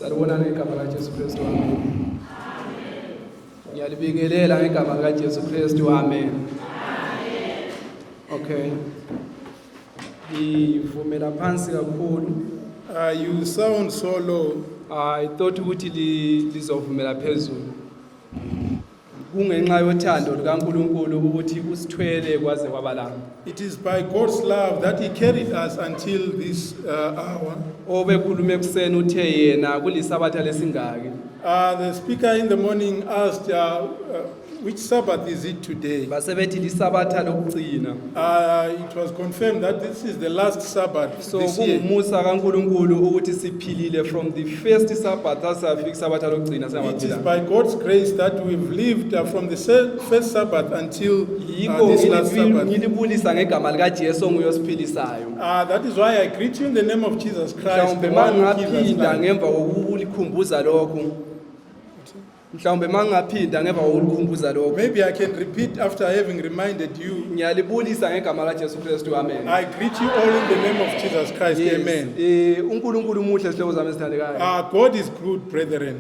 Salibona ngegama likaJesu Kristu, amen. Ngiyalibingelela ngegama likaJesu Kristu, amen. Okay. Ngivumela phansi kakhulu. You sound so low. I thought ukuthi lizovumela phezulu. Kungenxa yothando likaNkulunkulu ukuthi usithwele kwaze kwabalanga. It is by God's love that He carried us until this hour. Obekhulume kuseni uthe yena kulisabatha lesingaki. The speaker in the morning asked, which Sabbath is it today? Basebethi lisabatha lokugcina. It was confirmed that this is the last Sabbath So this year. kungumusa kaNkulunkulu ukuthi siphilile from the first Sabbath asafika isabatha lokugcina It is semaphila. by God's grace that we've lived from the first Sabbath until Yikho this last Sabbath. ngilibulisa ngegama likaJesu onguyosiphilisayo. That is why I greet you in the name of Jesus Christ, Mhlawumbe the one who gives us mangaphinda life. ngemva kokulikhumbuza lokho. Mhlawumbe mangaphinda ngemva kokulikhumbuza lokho. Maybe I can repeat after having reminded you. Ngiyalibulisa ngegama likaJesu Kristu, amen. I greet you all in the name of Jesus Christ, amen. uNkulunkulu muhle sihlobo zami esithandekayo. God is good, brethren.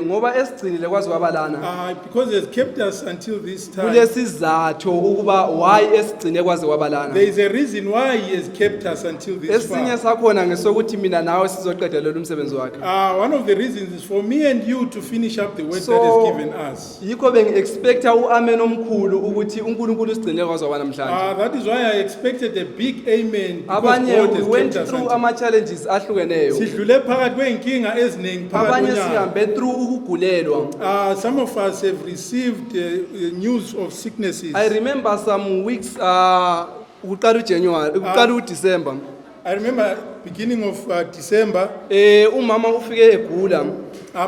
Ngoba esigcinile kwazi kwabalana. Because He has kept us until this time. Kulesizathu ukuba why esigcine kwaze kwabalana. There is a reason why He has kept us until this Esinye far. sakhona ngesokuthi mina nawe sizoqedelela umsebenzi wakhe. One of the reasons is for me and you to finish up the work So, that He has given us. Yikho bengi-expecta uamen omkhulu ukuthi uNkulunkulu usigcinile kwaze kwaba namhlanje. That is why I expected a big amen, because Abanye God has we went kept us through until. ama-challenges ahlukeneyo. Sidlule phakathi kwey'nkinga eziningi phakathi Abanye konyaka. sihambe through ukugulelwa. Some of us have received news of sicknesses. I remember some weeks ukuqala uJanuary, ukuqala uDecember. I remember beginning of December, Umama ufike egula.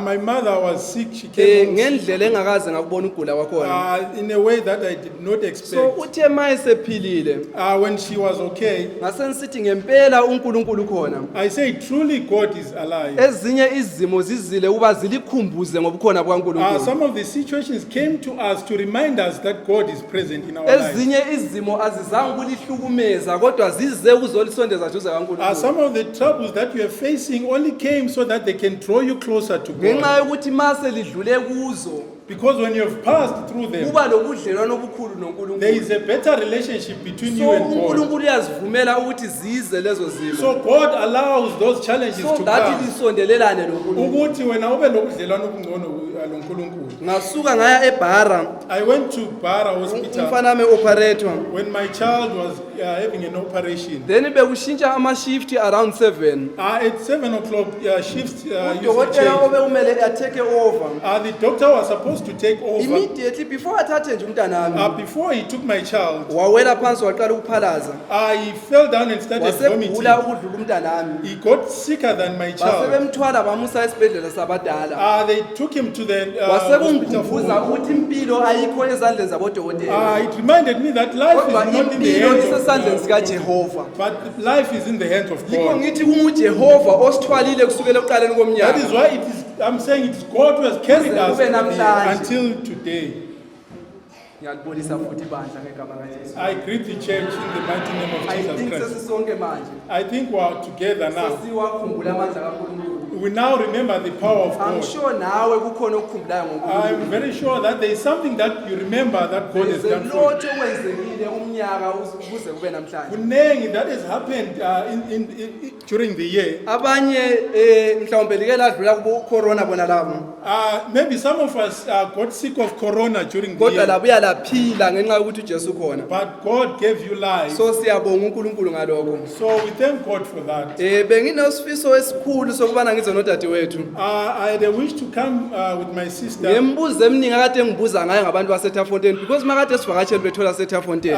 my mother was sick. She came Ngendlela engakaze ngakubona ukugula kwakhona. in a way that I did not So expect. uthe mayesephilile. When she was okay, Ngase nisithi ngempela uNkulunkulu khona. I say truly God is alive. Ezinye izimo zizile uba zilikhumbuze ngobukhona bukaNkulunkulu. Some of the situations came to us to remind us that God is present in our lives. Ezinye izimo azizange kulihlukumeza kodwa zize ukuzolisondeza duze kaNkulunkulu. Some of the troubles that you are facing only came so that they can draw you closer to God. Ngenxa yokuthi mase lidlule kuzo Because when you have passed through them, kuba lobudlelwano obukhulu there noNkulunkulu. is a better relationship between you So and God. uNkulunkulu uyazivumela ukuthi zize lezo zimo. So God allows those challenges So to that come. lisondelelane noNkulunkulu. Ukuthi wena ube nobudlelwano obungcono loNkulunkulu. Ngasuka ngaya eBhara, I went to Bara Hospital umfana me operator. when my child was having an operation. Then bekushintsha ama shift around 7. At 7 o'clock, shifts used to Udokotela change. obe umele take over. The doctor was supposed to take over. Immediately before athathe nje umntanami. Before he took my child, Wawela phansi waqala ukuphalaza. he fell down and started vomiting. Wasegula ukudlula umntanami. He got sicker than my child. Basebemthwala bamusa esibhedlela sabadala. They took him to the hospital. Wasekungikhumbuza ukuthi impilo ayikho ezandleni zabodokotela. It reminded me that life Kodwa is not in the impilo hands isesandleni of sika Jehova. but life is in the hands of Yikho God. ngithi kunguJehova osithwalile kusukela ekuqaleni That komnyaka. is why I'm saying it's God who has carried us Kuze kube namhlanje. until today. Ngiyalibonisa futhi bandla ngegama likaJesu. I greet the church in the mighty name of I Jesus think Christ. sesisonke manje. I think we are together now. Sesiwakhumbula amandla kaNkulunkulu. We now remember the power of I'm God. sure nawe kukhona okukhumbulayo ngoNkulunkulu. I'm very sure that there is something that you remember that God has There's a done for you. lot okwenzekile umnyaka ukuze kube namhlanje. Kunengi that has happened during the year. Abanye mhlawumbe like ladlula kubo corona bona labo. Maybe some of us got sick of corona during the Kodwa year. labuya laphila ngenxa yokuthi uJesu khona. But God gave you life. So siyabonga uNkulunkulu ngalokho. So we thank God for that. Benginosifiso esikhulu sokubana ngize nodadewethu. I had a wish to come with my sister. Ngembuzo eminingi akade ngibuza ngayo ngabantu baseTafontein because makade sivakashele bethola seTafontein.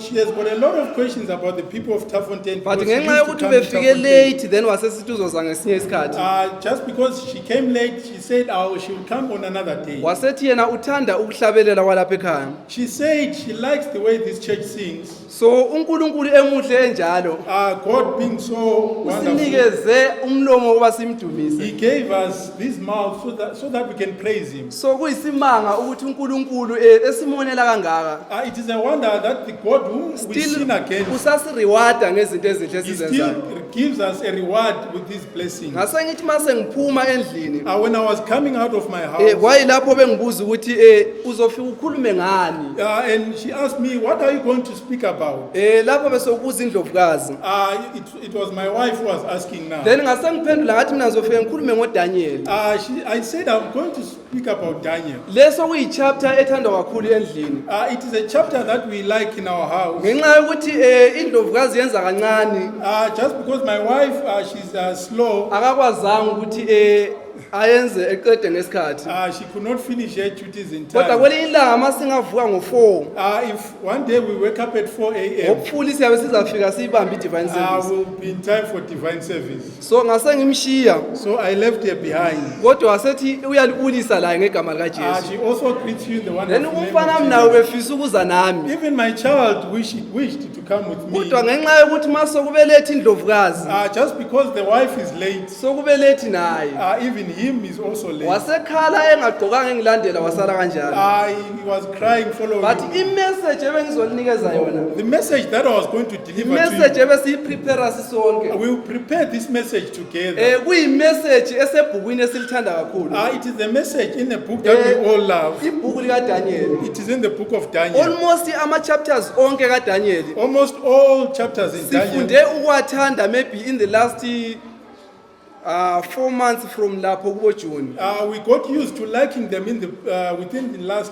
She has got a lot of questions about the people of Tafontein. But because she ngenxa used to yokuthi come to befike Tafontein. late then wasesithi uzoza ngesinye isikhathi. Just because she came late, she said she will come on another day. Wasethi yena uthanda ukuhlabelela kwalapha ekhaya. She said she likes the way this church sings. So uNkulunkulu emuhle enjalo God being so wonderful, usinikeze umlomo oba simdumise. He gave us this mouth so that we can praise Him. So kuyisimanga ukuthi uNkulunkulu esimonela kangaka It is a wonder that the God whom we still sin against, usasiriwada ngezinto ezinhle He esizenzayo. still gives us a reward with these blessings. Ngase ngithi mase ngiphuma endlini When I was coming out of my house, kwayilapho bengibuza ukuthi uzofika ukhulume ngani. and she asked me, what are you going to speak about? Lapho besokubuza indlovukazi. It was my wife who was asking now. Then ngase ngiphendula ngathi mina ngizofika ngikhulume ngoDaniel. I said I'm going to speak about Daniel. Leso kuyichapter ethandwa kakhulu endlini. It is a chapter that we like in our house. Ngenxa yokuthi indlovukazi yenza kancane Just because my wife, she's slow, akakwazanga ukuthi ayenze eqede ngesikhathi. she could not finish her duties in Kodwa time. kwelinye ilanga masingavuka ngo4 If one day we wake up at 4 a.m., ngokufuli siyabe sizafika siyibambe divine service. we'll be in time for divine service. So ngase ngimshiya So I left her behind. kodwa wasethi uyalibulisa la ngegama lika Jesu. She also greets you in the Then wonderful name umfana of nawe Jesus. befisa ukuza nami. Even my child wished to come with me. Kodwa ngenxa yokuthi masokubelethe indlovukazi Just because the wife is late, sokubelethi naye. even him is also late. Wasekhala engagqokanga engilandela wasala kanjalo. He was crying, following But me. imessage ebengizolinikeza yona. The message that I was going to deliver Imessage to ebesiyiprepare sisonke. you, we will prepare this message together. Kuyimessage esebhukwini esilithanda kakhulu. It is a message in a book that we all love. Ibhuku lika Daniel. It is in the book of Daniel. Almost ama chapters onke ka Daniel. Almost all chapters in Sifunde Daniel. ukwathanda maybe in the last 4 months from lapho kubo June. We got used to liking them within the last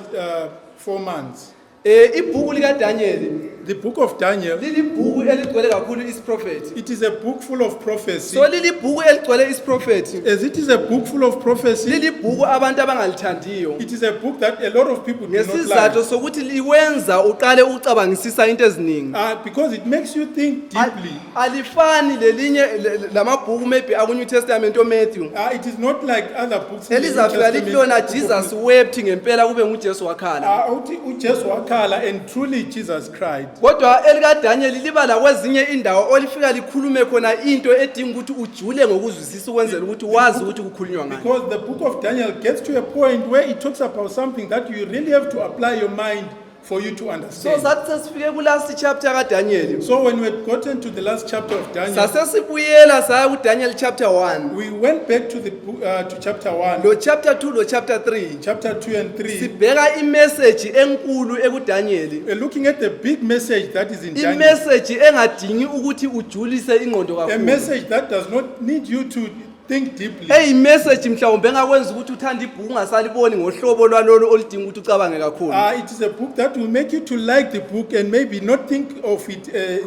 4 months. Ibhuku lika Daniel The book of Daniel, lilibhuku eligcwele kakhulu is prophet. it is a book full of prophecy. So lilibhuku eligcwele is prophet. As it is a book full of prophecy, Lilibhuku abantu abangalithandiyo. it is a book that a lot of people do not Ngesizathu like. sokuthi liwenza uqale ucabangisisa into eziningi. Because it makes you think deeply. Alifani lelinye lamabhuku maybe aku New Testament Matthew. It is not like other books in the New Elizafika lithi lona Testament. Jesus wept ngempela kube nguJesu wakhala. uJesu wakhala, and truly Jesus cried. Kodwa elika Daniel libala kwezinye indawo olifika likhulume khona into edinga ukuthi ujule ngokuzwisisa ukwenzela ukuthi wazi ukuthi kukhulunywa ngani. Because the book of Daniel gets to a point where it talks about something that you really have to apply your mind for you to So understand. sathi sesifike ku last chapter ka Daniel. So when we had gotten to the last chapter of Daniel, Sasesibuyela saya ku Daniel chapter 1. we went back to the book, to chapter 1, Lo chapter 2 lo chapter 3. chapter 2 and 3. Sibheka imessage enkulu eku Daniel. We're looking at the big message that is in Daniel. Imessage engadingi ukuthi ujulise ingqondo A kakhulu. message that does not need you to think deeply. Message mhlawumbe engakwenza ukuthi uthanda ibhuku ungasaliboni ngohlobo lwalolo olidinga ukuthi ucabange kakhulu. It is a book that will make you to like the book and maybe not think of it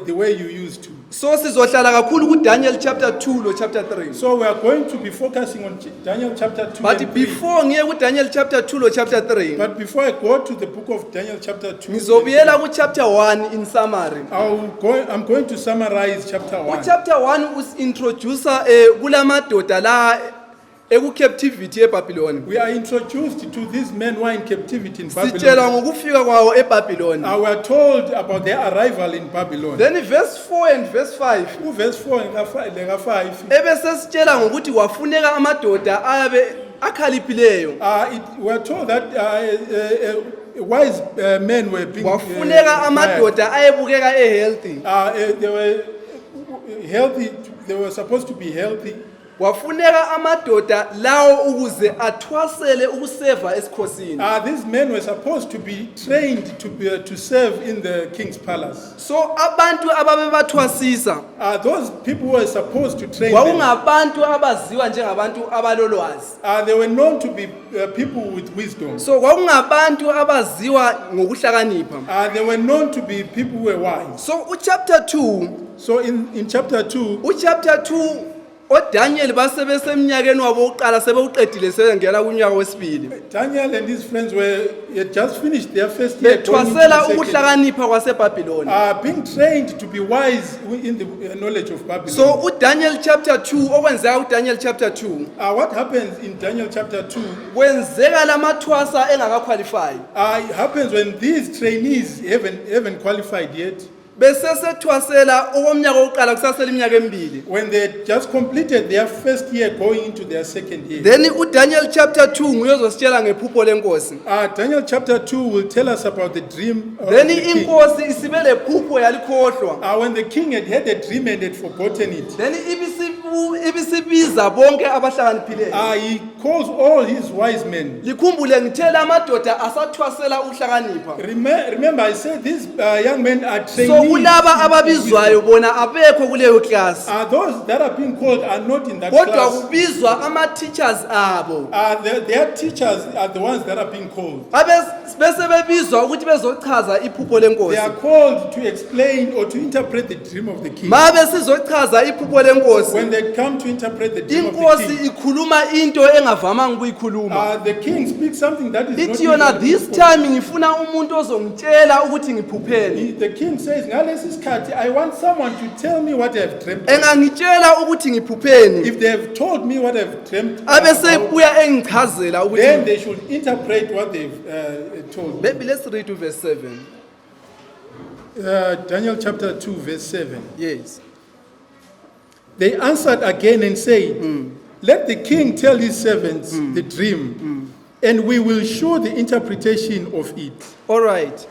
the way you used to. So sizohlala kakhulu ku Daniel chapter 2 lo chapter 3. So we are going to be focusing on Daniel chapter 2 But and 3. before ngiye ku Daniel chapter 2 lo chapter 3, But before I go to the book of Daniel chapter 2, ngizobuyela ku chapter 1 in summary. I'm going to summarize chapter 1. Chapter 1 usintroduce kulamadoda la eku captivity eBabylon. We are introduced to these men who are in captivity in Sitshela Babylon. ngokufika kwawo eBabylon. We are told about their arrival in Babylon. Then verse 4 and verse 5 Verse 4 and 5. ebese sitshela ngokuthi kwafuneka amadoda ayabe akhaliphileyo. We are told that wise men were being Kwafuneka amadoda ayebukeka healthy. they were healthy. They were supposed to be healthy. Kwafuneka amadoda lawo ukuze athwasele ukuseva esikhosini. These men were supposed to be trained to serve in the king's palace. So abantu ababebathwasisa Those people were supposed to train them. kwakungabantu abaziwa njengabantu abalolwazi. They were known to be people with wisdom. So kwakungabantu abaziwa ngokuhlakanipha. They were known to be people who were wise. So uchapter 2, So in chapter 2, uchapter 2 oDaniel basebesemnyakeni wabo oqala sebewuqedile sebengena kunyaka wesibili. Daniel and his friends had just finished their first year. going into Bethwasela the second. ukuhlakanipha kwaseBabylon. Being trained to be wise in the knowledge of Babylon. So uDaniel chapter 2 okwenzeka uDaniel chapter 2 What happens in Daniel chapter 2 kwenzeka lamathwasa engakaqualify. happens when these trainees haven't qualified yet. besesethwasela okomnyaka wokuqala kusasela iminyaka emibili. when they had just completed their first year going into their second year. Then uDaniel chapter 2 nguye ozositshela ngephupho lenkosi. Daniel chapter 2 will tell us about the dream of Then the king. inkosi isibe lephupho yalikhohlwa. When the king had had a dream and had forgotten it, Then ibisibiza bonke abahlakaniphileyo. he calls all his wise men. Likhumbule ngithela amadoda asathwasela ukuhlakanipha. Remember, I said these young men are So trainees. kulaba ababizwayo bona abekho kuleyo class. Those that are being called are not in that Kodwa class. kubizwa ama-teachers abo. Their teachers are the ones that are being called. Bese bebizwa ukuthi bezochaza iphupho They lenkosi. are called to explain or to interpret the dream of the king. Ma besizochaza iphupho lenkosi, When they come to interpret the dream of the inkosi king, ikhuluma into engavamanga ukuyikhuluma. the king speaks something that is not Ithi yona usually this spoken. time ngifuna umuntu ozongitshela ukuthi ngiphupheni. The king says, "Ngalesi sikhathi, I want someone to tell me what I have dreamt. Engangitshela ukuthi ngiphupheni. If they have told me what I've dreamt, Abese about, buya engichazela then ukuthi they should interpret what they've told me." maybe let's read to verse 7. Daniel chapter 2, verse 7. Yes. They answered again and said, "Let the king tell his servants the dream, and we will show the interpretation of it." All right.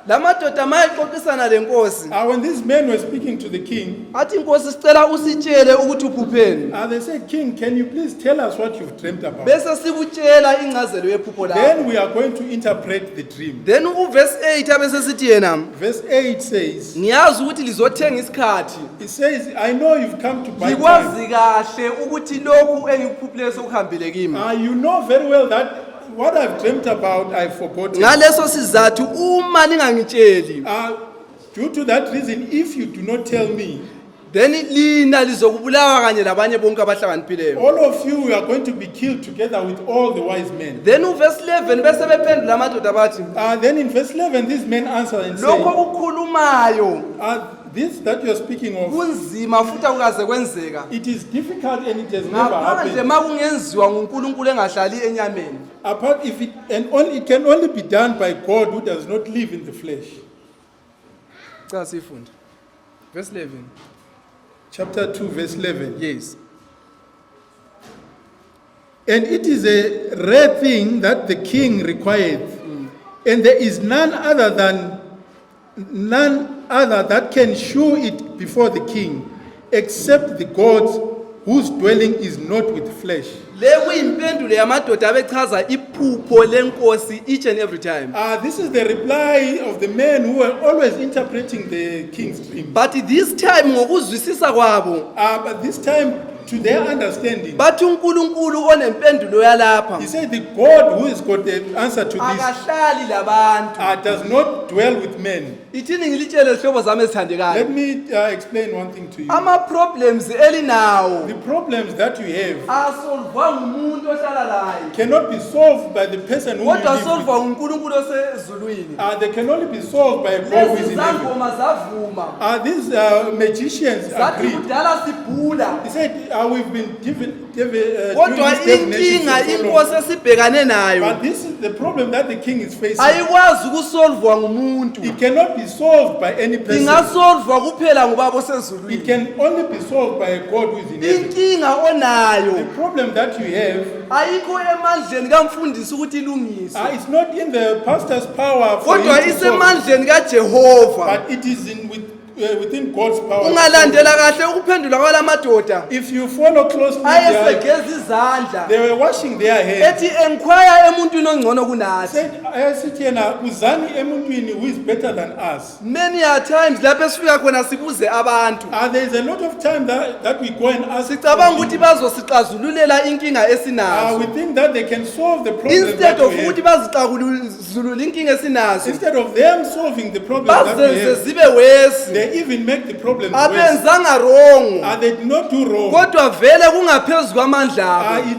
Lamadoda mayexoxisana lenkosi. When these men were speaking to the king, Athi inkosi sicela usitshele ukuthi uphupheni. they said, "King, can you please tell us what you've dreamt about? Bese sikutshela ingcazelo yephupho lakho. Then we are going to interpret the dream." Then uverse 8 abese sithi yena, Verse 8 says, ngiyazi ukuthi lizothenga isikhathi. it says, "I know you've come to buy time. Ngikwazi kahle ukuthi lokhu engikuphuphileyo sokuhambile kimi. You know very well that what I've dreamt about, I've forgotten. Ngaleso sizathu uma ningangitsheli, Due to that reason, if you do not tell me, then lina lizokubulawa kanye labanye bonke abahlakaniphileyo. all of you are going to be killed together with all the wise men. Then uverse 11 bese bephendula amadoda bathi, Then in verse 11, these men answer and lokho say, ukukhulumayo this that you're speaking of, kunzima futhi akukaze kwenzeka. it is difficult and it has never Ngaphandle happened. makungenziwa nguNkulunkulu engahlali enyameni. Apart, if it can only be done by God who does not live in the flesh. Cha sifunde. Verse 11. Chapter 2, verse 11. Yes. And it is a rare thing that the king requireth, and there is none other that can shew it before the king, except the gods whose dwelling is not with flesh. Le kuyimpendulo yamadoda abechaza iphupho lenkosi each and every time. This is the reply of the men who are always interpreting the king's dream. But this time ngokuzwisisa kwabo, But this time, to their understanding, bathi uNkulunkulu onempendulo yalapha he said the God who has got the answer to this akahlali labantu. does not dwell with men. Ithini ngilitshele zihlobo zami ezithandekayo. Let me explain one thing to you. Ama problems elinawo The problems that you have asolvwa ngumuntu ohlala laye. cannot be solved by the person who you Kodwa live with. solvwa uNkulunkulu osezulwini. They can only be solved by God who is Lezi in heaven. zangoma zavuma. These magicians Zathi agreed. kudala sibhula. He said, we've been given Kodwa inkinga inkosi esibhekane nayo but this is the problem that the king is facing. ayikwazi ukusolvwa ngumuntu. It cannot be solved by any person. Ingasolvwa kuphela ngubaba It osezulwini. can only be solved by a God who is in heaven. Inkinga The onayo problem that you have, ayikho emandleni kamfundisi ukuthi ilungiswe. it's not in the pastor's power for him Kodwa to solve, isemandleni kaJehova. but it is within God's power. Ungalandela kahle ukuphendula kwalamadoda. If you follow closely, Ayesegeza izandla. they were washing their hands. Ethi enquire emuntwini ongcono kunathi. Said, ayasithi yena uzani emuntwini who is better than us. Many a times lapho esifika khona sibuze abantu. There is a lot of time that we go and ask. Sicabanga ukuthi bazosixazululela inkinga We esinazo. think that they can solve the problem Instead that of we have. ukuthi bazixazulule inkinga esinazo. Instead of them solving the problem that we Bazenze have, zibe wesi. they even make the problem worse. Abenzanga wrong. They did not do wrong. Kodwa vele kungaphezulu kwamandla abo.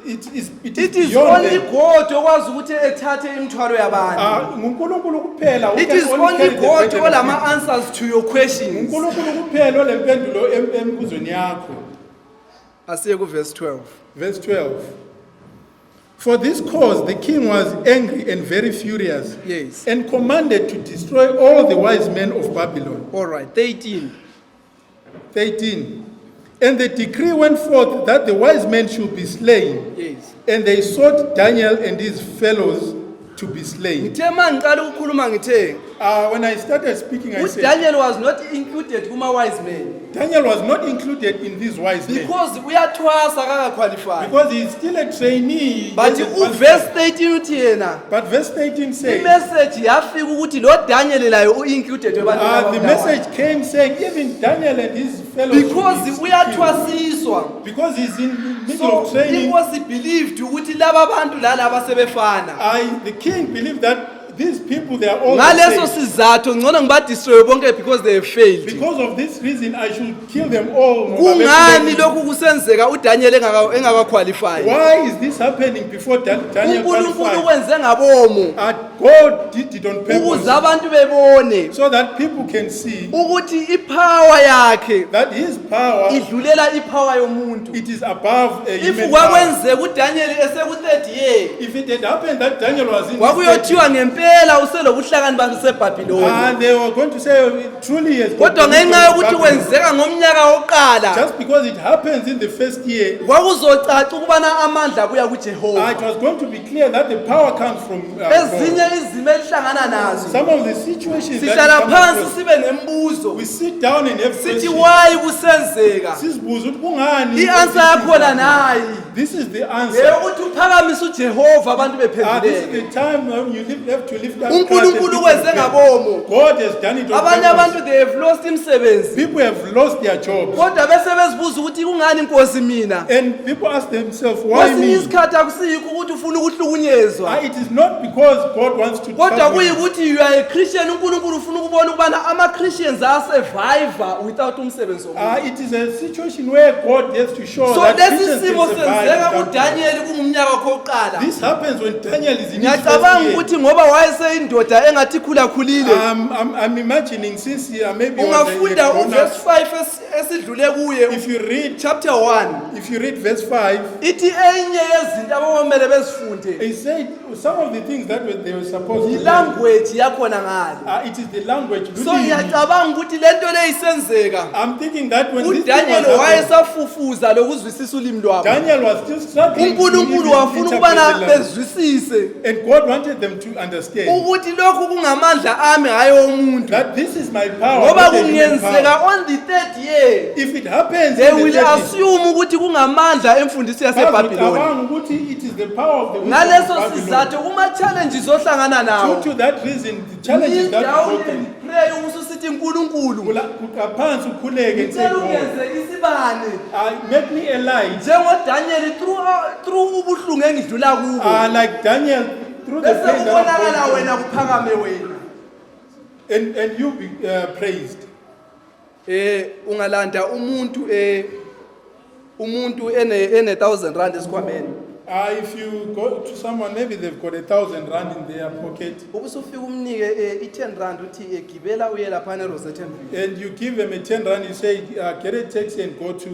It It is is beyond only them. God okwazi ukuthi ethathe imithwalo yabantu. nguNkulunkulu kuphela who It can is only carry the God burden of olama people. answers to your questions. nguNkulunkulu kuphela olempendulo embuzweni yakho. Asiye ku verse 12. Verse 12. For this cause, the king was angry and very furious, Yes. and commanded to destroy all the wise men of Babylon. All right, 13. 13. And the decree went forth that the wise men should be slain, Yes. and they sought Daniel and his fellows to be slain. Ngithe mangiqala ukukhuluma ngithe When I started speaking, I said, uDaniel was not included kuma wise men Daniel was not included in these wise men because uyathwasa kaka-qualify. because he is still a trainee. But Yes, uverse 13 uthi yena But verse 19 says, imessage yafika ukuthi lo Daniel layo u-included webantu the ababulawayo. message came saying even Daniel and his fellows should Because be killed. uyathwasiswa. Because he's in the middle So of training. inkosi believed ukuthi laba bantu laba sebefana. The king believed that these people, they are all the Ngaleso same. sizathu ngcono ngibadestroy bonke because they have failed. Because of this reason, I should kill them all. Kungani lokhu kusenzeka uDaniel engaka-qualify? Why is this happening before Daniel uNkulunkulu qualified? wenze ngabomo God did it on ukuze purpose abantu bebone so that people can see ukuthi ipower yakhe that his power, idlulela ipower yomuntu. it is above a If human power. kwakwenzeka uDaniel eseku-30 year If it had happened that Daniel was in his kwakuyothiwa ngempela uselobuhlakani basebhabhiloni, and they were going to say, truly he has got kodwa the wisdom ngenxa of yokuthi Babylon. wenzeka ngomnyaka wokuqala Just because it happens in the first year, kwakuzocaca ukubana amandla abuya it kuJehova. was going to be clear that the power comes from God. Ezinye izimo elihlangana nazo Some of the situations that sihlala we come phansi across, sibe nembuzo we sit down and have sithi questions. why kusenzeka. Sizibuza ukuthi kungani I-answer yakhona nayi This is the answer. ukuthi uphakamise uJehova abantu This is bephenduleke. the time when you have to lift up uNkulunkulu wenze ngabomo. God has done it on Abanye purpose. abantu they have lost imisebenzi, People have lost their jobs. kodwa bese bezibuza ukuthi kungani inkosi mina. And people ask themselves, why Kwesinye me? isikhathi akusikho ukuthi ufuna ukuhlukunyezwa, It is not because God wants to kodwa trouble you. kuyikuthi you are a Christian, uNkulunkulu ufuna ukubona ukubana ama-Christians ayasurvive without umsebenzi womuntu. It is a situation where God has to show So that lesi Christians can simo survive senzeka without God. kuDaniel kungumnyaka wakhe wokuqala. This happens when Daniel is in his Ngiyacabanga first year. ukuthi ngoba wayeseyindoda engathi khulakhulile, I'm imagining since maybe he was ungafunda a grown uverse up, 5 esidlule kuye, if you read chapter 1, if you read verse 5, ithi enye yezinto abamele bezifunde he said some of the things that they were supposed to learn. ilanguage yakhona ngalo. It is the language. So Lulimi. ngiyacabanga ukuthi lento le isenzeka I'm thinking that when this thing uDaniel was happening, wayesafufuza lokuzwisisa ulimi lwabo. Daniel was still struggling to uNkulunkulu even wafuna interpret ukubana the language. bezwisise And God wanted them to understand ukuthi lokhu kungamandla ami hayi omuntu, that this is my power. ngoba not a human power. kungenzeka on the third year If it happens, they in the will 30s, assume ukuthi kungamandla emfundisi yasebhabhiloni. Babylon, ukuthi it is the power of the wisdom Ngaleso of Babylon. sizathu kuma-challenges ohlangana nawo, Due to that reason, the challenges that indawo you go through, pray ususithi nkulunkulu phansi ukhuleke and say, ngicela God, ungenze isibane make me a light, njengodaniel through ubuhlungu engidlula kubo, like Daniel through the bese pain that I've kubonakala gone wena kuphakame wena. through, and you be praised. Ungalanda umuntu ene 1000 rand esikhwameni, If you go to someone, maybe they've got 1,000 rand in their pocket, ubusufika umnike i10 rand uthi gibela uye lapha eRosettenville. and you give them a 10 rand, you say, get a taxi and go to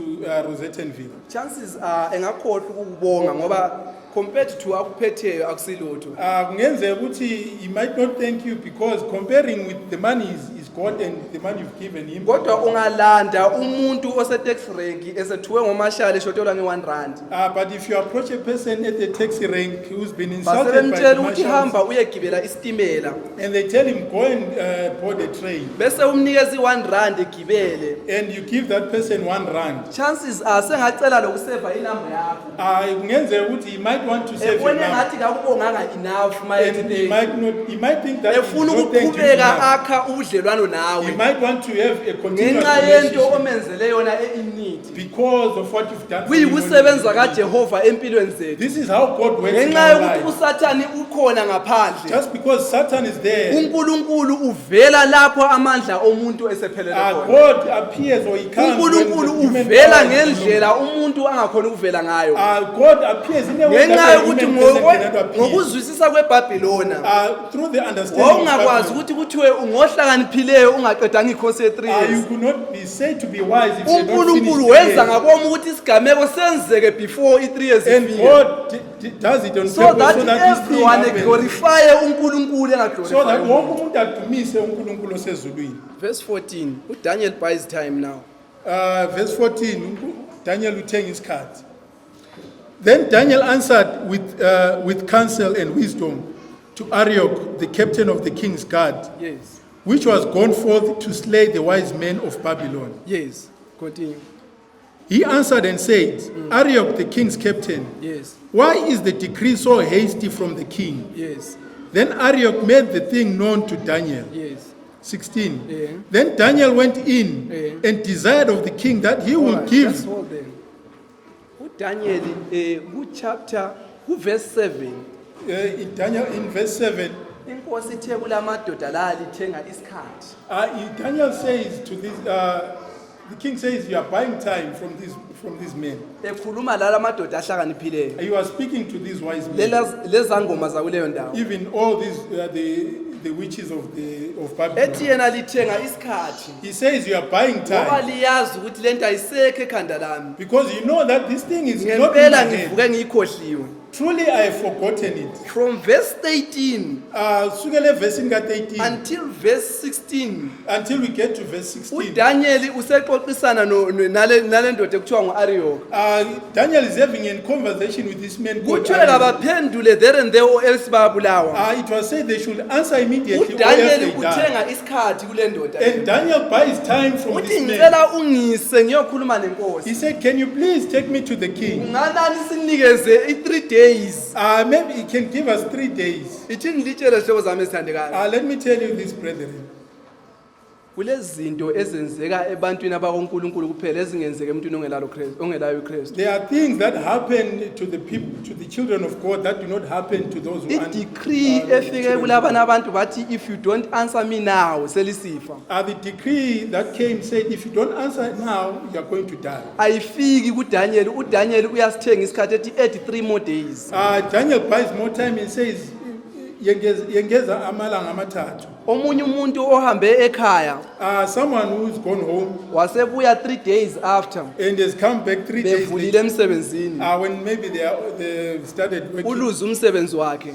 Rosettenville. Chances are engakhohlwa ukubonga ngoba compared to akuphetheyo akusilutho. Kungenzeka ukuthi he might not thank you because comparing with the money is God and the money you've given him. Kodwa ungalanda umuntu ose-tax rank esethuwe ngomashali eshotelwa nge1 rand, But if you approach a person at the taxi rank who's been insulted by the basebemtshela ukuthi marshals, hamba uyegibela isitimela, and they tell him, go and board a train, bese umnikeza i1 rand egibele, and you give that person 1 rand, chances are sengacela lokuseva inamba yakho, kungenzeka ukuthi he might want to save you ebone now. ngathi kakubonganga enough And mayethi he might think that he's efuna not thanked you ukuqhubeka enough. akha ubudlelwano He nawe might want to have a continuous ngenxa yento relationship omenzele yona e-need, because of what you've done for him. kuyikusebenza kaJehova empilweni zethu. This is how God works in Ngenxa our yokuthi lives. usathani ukhona ngaphandle, Just because Satan is there, uNkulunkulu uvela lapho amandla omuntu esephelele khona. God appears or he comes when uNkulunkulu the human uvela power is low. ngendlela umuntu angakhona ukuvela ngayo, God appears in a way ngenxa that a yokuthi human person cannot appear. ngokuzwisisa kweBhabhilona Through the understanding of wawungakwazi Babylon, ukuthi kuthiwe ungohlakaniphile ocacileyo ungaqedanga ikhosi ye-3 You years. could not be said to be wise if you don't uNkulunkulu finish wenza the ngaboma ukuthi isigameko senzeke before i-3 years And ifike. God does it on So purpose that so that this thing everyone happens. glorify uNkulunkulu So that engaglorify wonke umuntu. umuntu adumise uNkulunkulu osezulwini. Verse 14. uDaniel buys time now. Verse 14, Daniel uthenga isikhathi. Then Daniel answered with counsel and wisdom to Arioch, the captain of the king's guard, Yes. which was gone forth to slay the wise men of Babylon. Yes. Continue. He answered and said, Arioch, the king's captain, Yes. why is the decree so hasty from the king? Yes. Then Arioch made the thing known to Daniel. Yes. 16. Yeah. Then Daniel went in Yeah. and desired of the king that he will Alright, give. just hold there. uDaniel chapter verse 7. In Daniel, in verse 7, Inkosi ithe kulamadoda la lithenga isikhathi. Daniel says to this, the king says, you are buying time from these men. Ekhuluma la madoda ahlakaniphileyo. You are speaking to these wise men. Lezangoma zakuleyo ndawo. Even all these, the witches of Babylon. Ethi yena lithenga isikhathi. He says you are buying Ngoba time liyazi ukuthi lento ayisekho ekhanda lami. because you know that this thing is not in my Ngempela hand. ngivuke ngiyikhohliwe. Truly I have forgotten it. From verse 18 Sukele verse 13 until verse 16. until we get to verse 16. uDaniel usexoxisana nale ndoda ekuthiwa ngu-Arioch. Daniel is having a conversation with this man called Kuthiwe Arioch. kabaphendule there and there or else bayabulawa. It was said they should answer immediately or else uDaniel they die. uthenga isikhathi kule ndoda. And Daniel buys time from Uthi this man. ngicela ungise ngiyokhuluma He nenkosi. said, can you please take me to the king? Unganani sinikeze i3 days. Maybe he can give us 3 days. Ithi ngilitshele zihlobo zami ezithandekayo. Let me tell you this, brethren. Kulezinto ezenzeka ebantwini abakoNkulunkulu kuphela ezingenzeka emntwini ongelayo uKristu. There are things that happen to the people, to the children of God, that do not happen to those who aren't. I-decree efike kulabana abantu bathi if you don't answer me now selisifa. The decree that came said, if you don't answer now, you are going to die. Ayifiki kuDaniel. uDaniel uyasithenga isikhathi ethi 83 more days. Daniel buys more time and says, yengeza amalanga amathathu. Omunye umuntu ohambe ekhaya Someone who's gone home wasebuya 3 days after and has come back 3 days bevulile later, emsebenzini. when maybe they've started working, Uluze umsebenzi wakhe.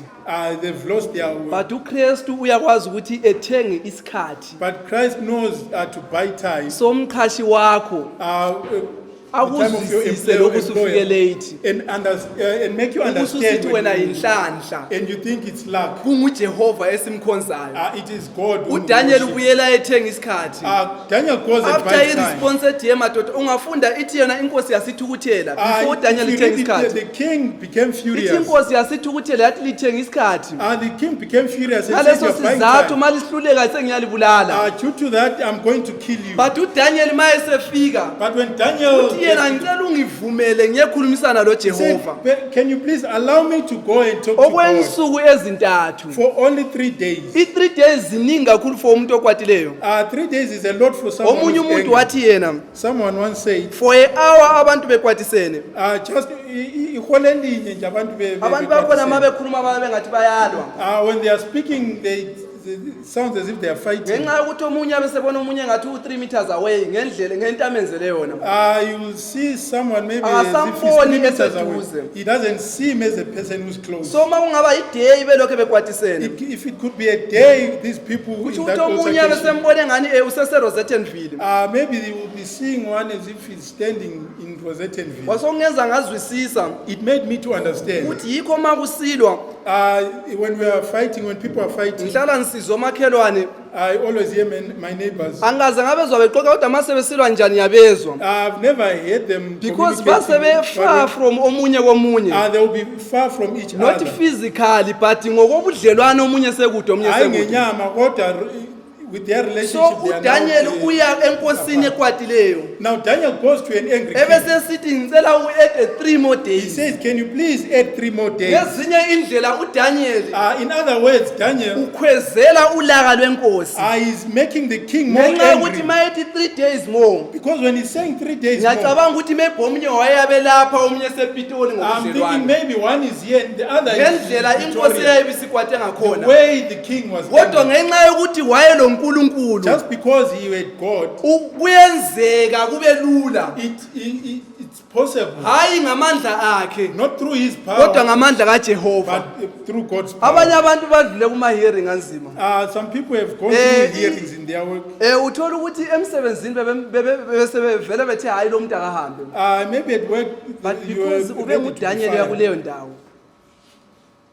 they've lost their work. But uKristu uyakwazi ukuthi ethenge isikhathi But Christ knows to buy time. somqhashi wakho The time of your akuzwisise lokhu usufike late. and make you understand Ususithi wena when yinhlanhla. and you think it's luck. KunguJehova esimkhonzayo. It is God. who uDaniel worship. ubuyela ethenga isikhathi. Daniel goes and After buys time. i-response ethi madoda ungafunda ithi yena inkosi yasithukuthela before Daniel If you lithenga read it, isikhathi. the king became Ithi furious. inkosi yasithukuthela yathi lithenga isikhathi. The king became furious and said, Ngaleso "You're buying sizathu time." malihluleka sengiyalibulala. Due to that, I'm going to kill you. But uDaniel mayesefika But when Daniel uthi yena ngicela ungivumele ngiyekhulumisana lo said, Jehova can you please allow me to go and talk to God okwensuku ezintathu. for only 3 days? I3 days ziningi kakhulu for umuntu okwatileyo. 3 days is a lot for someone Omunye who's umuntu angry. wathi yena Someone once said, for an hour abantu bekwatisene. just ihole linye nje abantu Abantu bakhona mabekhuluma babengathi bayalwa. when they are speaking, it sounds as if they are fighting. Ngenxa yokuthi omunye abesebona omunye ngathi u3 meters away ngendlela ngento amenzele yona. You will see someone maybe as if he's Akasamboni 3 meters eseduze. away. He doesn't see him as a person who's close. So makungaba iday belokho bekwatisene. If it could be a day, these people Kusho in that ukuthi omunye altercation, abesembone ngani usese Rosettenville. maybe they will be seeing one as if he's standing in Rosettenville. Wasongenza ngazwisisa It made me to understand. ukuthi yikho makusilwa When we are fighting, when people are fighting, ngihlala ngisizwa omakhelwane I always hear my neighbors. angaze ngabezwa beqoqa kodwa mase besilwa njani yabezwa I've never heard them because communicating, base be far but from omunye komunye. they will be far from each Not other. physically but ngokobudlelwane omunye sekude omunye Hayi sekude. ngenyama, kodwa with their So relationship, they are uDaniel now, uya enkosini ekwatileyo now Daniel goes to an angry king. ebese sithi ngicela u-add 3 more He days. says, can you please add 3 more days? Ngezinye indlela uDaniel In other words, Daniel ukhwezela ulaka lwenkosi is making the king more ngenxa yokuthi angry. mayethi 3 days more Because when he's saying 3 days more, ngiyacabanga ukuthi maybe omunye wayeyabe lapha omunye sepitoli I'm thinking ngobudlelwane maybe one is here and the other is ngendlela inkosi Victoria. eyayibisikwate The ngakhona way the king was kodwa angry. ngenxa yokuthi wayelo wayenonkulunkulu just because he had God, kuyenzeka kube lula it's possible, hayi ngamandla akhe not through his kodwa power, ngamandla kaJehova. but through God's Abanye power. abantu badlule kuma hearing anzima. Some people have gone Eh, through hearings in their work. Uthola ukuthi emsebenzini bebesebevele bethe hayi lo muntu akahambe. Maybe at work, But you are because ube ready to be nguDaniel fired. yakuleyo ndawo.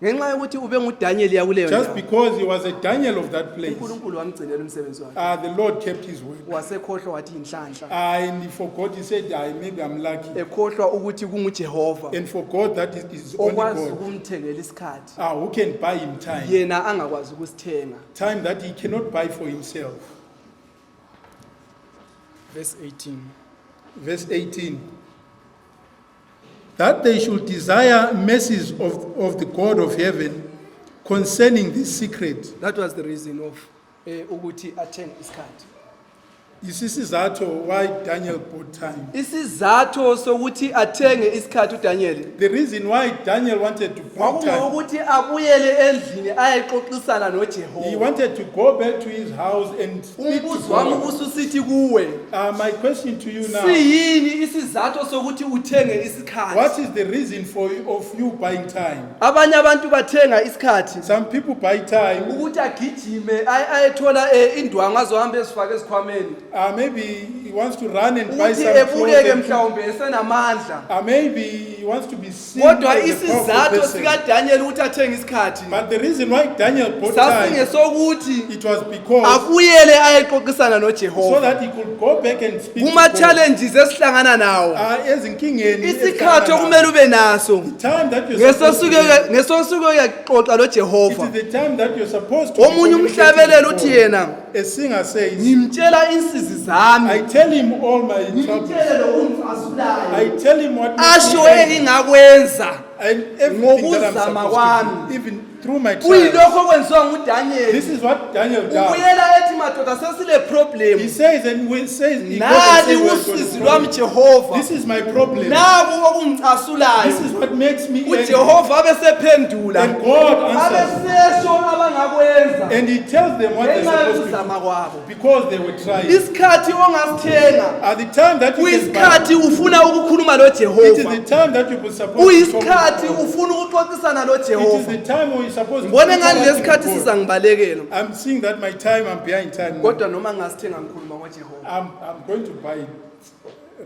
Ngenxa yokuthi ube nguDaniel yakuleyo Just ndawo. because he was a Daniel of that place, uNkulunkulu wamgcinela umsebenzi wakhe. the Lord kept his word. Wasekhohlwa wathi inhlanhla. And he forgot, he said, maybe I'm lucky. Ekhohlwa ukuthi kunguJehova And forgot that it is only okwazi God ukumthengela isikhathi. who can buy him time. Yena angakwazi ukusithenga. Time that he cannot buy for himself. Verse 18. Verse 18. That they should desire mercies of the God of heaven concerning this secret. That was the reason of ukuthi athenge isikhathi. Isizathu why Daniel bought time. Isizathu sokuthi athenge isikhathi uDaniel. The reason why Daniel wanted to buy time, Ukuthi abuyele endlini ayexoxisana he noJehova. wanted to go back to his house and speak to Umbuzo wami God. ususithi kuwe. My question to you now, Siyini isizathu sokuthi uthenge isikhathi? what is the reason of you buying time? Abanye abantu bathenga isikhathi Some people buy time, ukuthi agijime ayethola indwangu azohamba ezifaka esikhwameni. maybe he wants to run and buy Ukuthi some ebukeke clothes. mhlawumbe esenamandla. Maybe he wants to be seen Kodwa as a powerful isizathu person. sikaDaniel ukuthi athenge isikhathi But the reason why Daniel bought time, sasingesokuthi it was because abuyele ayexoxisana so noJehova. that he could go back and speak to Kuma God. challenges esihlangana nawo. Ezinkingeni Isikhathi ezihlangana okumele ube naso. nazo. Time that you're supposed to Ngesosuke uyaxoxa it is noJehova. the time that you're supposed to Omunye umhlabelela uthi communicate with yena God. A singer says, ngimtshela insizi I zami. tell him all my troubles. Ngimtshele lokungifasulayo. I tell him what makes Asho me angry. engingakwenza. And everything that I'm Ngokuzama supposed kwami. to do, even through my trials. Kuyilokho okwenziwa nguDaniel. This is what Daniel does. Ubuyela ethi madoda sesile problem. He says and he goes and Nali says, "We're going usizi to lwami pray." Jehova. This is my problem. Naku This okungicasulayo. is what makes me angry. uJehova abesephendula. And God answers. Abesesho abangakwenza. And he tells them what they're Ngenxa supposed to yokuzama kwabo. do. Because they were trying. Isikhathi ongasithenga. At the time that you can buy, Kuyisikhathi ufuna ukukhuluma it is the noJehova. time that you're supposed to talk Kuyisikhathi to God. ufuna ukuxoxisana It is the noJehova. time when you're supposed to Ngibone ngani interact with lesikhathi God. sizangibalekela. I'm seeing that my time, I'm behind time. Kodwa noma ngasithenga ngikhuluma ngoJehova. I'm going to buy it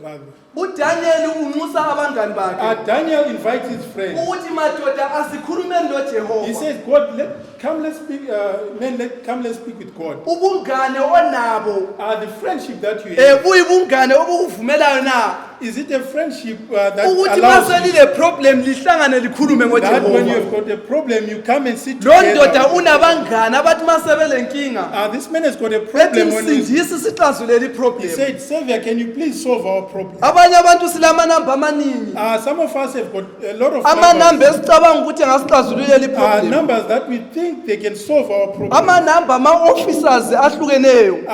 rather. uDaniel unxusa abangani bakhe. Daniel invites his friends. Ukuthi madoda asikhulumeni noJehova. He says, God, let's speak, come, let's speak with God. Ubungane onabo The friendship that you have, buyibungane obukuvumelayo na is it a friendship that ukuthi allows you maselile problem lihlangane likhulume that when ngoJehova. you've got a problem, you come and sit Lo ndoda together? unabangani abathi masebele nkinga. This man has got a Bethi problem when he msindisi sixazulele iproblem. said, Savior, can you please solve our problem? Abanye abantu silamanamba amaningi. Some of us have got a lot of Amanamba numbers, esicabanga ukuthi angasixazululele iproblem. numbers that we think they can solve our problem. Amanamba ama-officers ahlukeneyo.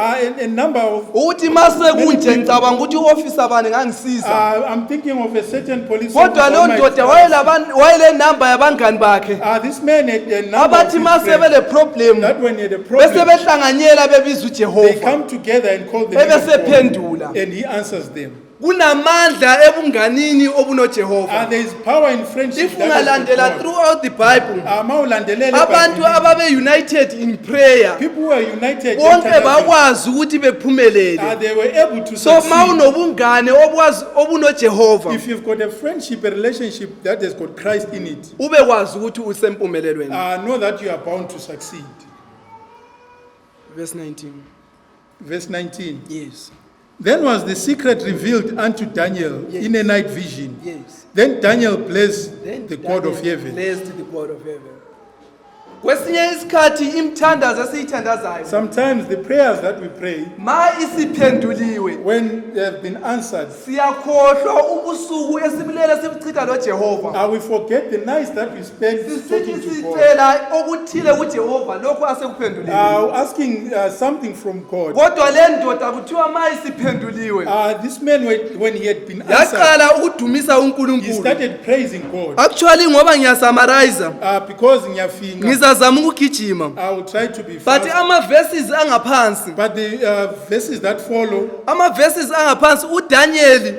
A number of, Ukuthi mase kunje ngicabanga ukuthi u-officer bani ngangisiza. I'm thinking of a certain police Kodwa lo officer. ndoda wayele namba yabangani bakhe. This man had a number of Abathi his mase friends bele problem that when he had a bese problem, behlanganyela bebiza they uJehova. come together and call the name of God, Ebesephendula. and he answers them. Kunamandla ebunganini obunoJehova. There is power in friendship. If that is with ungalandela God. throughout the Bible, Mawulandelele abantu eBhayibhelini, ababe united in prayer people who are united, bonke entered bakwazi ukuthi bephumelele. they were able to So succeed. mawunobungane obunoJehova If you've got a friendship, a relationship that has got Christ in it, ubekwazi ukuthi usempumelelweni. know that you are bound to succeed. Verse 19. Verse 19. Yes. Then was the secret revealed unto Daniel Yes. in a night vision. Yes. Then Daniel blessed Then the God of Daniel heaven. blessed the God of heaven. Kwesinye isikhathi imthandazo esiyithandazayo Sometimes the prayers that we pray, ma isiphenduliwe when they have been answered, siyakhohlwa ubusuku esibilele sibuchitha noJehova. we forget the nights that we spend Sisithi talking to God, sicela okuthile kuJehova lokho asekuphendulile. asking something from God. Kodwa le ndoda kuthiwa ma isiphenduliwe This man, when he had been answered, yaqala ukudumisa he uNkulunkulu. started praising God Actually ngoba ngiyasummarize because ngiyafinga. ngizazama ukugijima I will try to be but fast. ama-verses angaphansi But the verses that follow, ama-verses angaphansi uDaniel